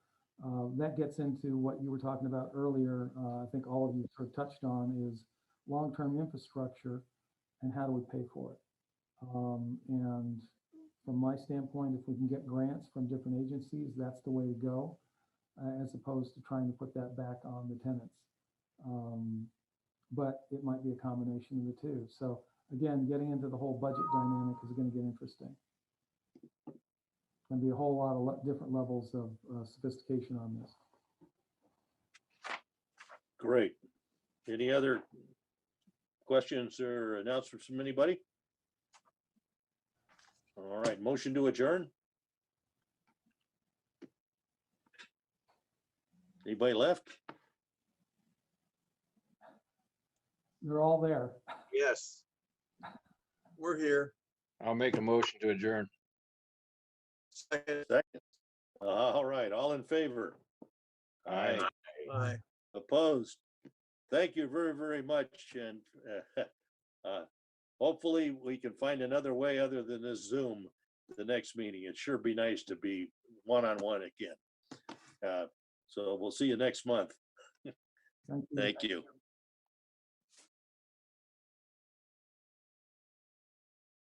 S6: that gets into what you were talking about earlier. I think all of you sort of touched on is long-term infrastructure and how do we pay for it. And from my standpoint, if we can get grants from different agencies, that's the way to go, as opposed to trying to put that back on the tenants. But it might be a combination of the two. So again, getting into the whole budget dynamic is going to get interesting. Going to be a whole lot of different levels of sophistication on this.
S1: Great. Any other questions or announcements from anybody? All right, motion to adjourn. Anybody left?
S6: They're all there.
S8: Yes.
S7: We're here.
S3: I'll make a motion to adjourn.
S7: Second.
S1: Second. All right, all in favor? Aye.
S7: Aye.
S1: Opposed? Thank you very, very much. And hopefully we can find another way other than this Zoom, the next meeting. It'd sure be nice to be one-on-one again. So we'll see you next month.
S6: Thank you.
S1: Thank you.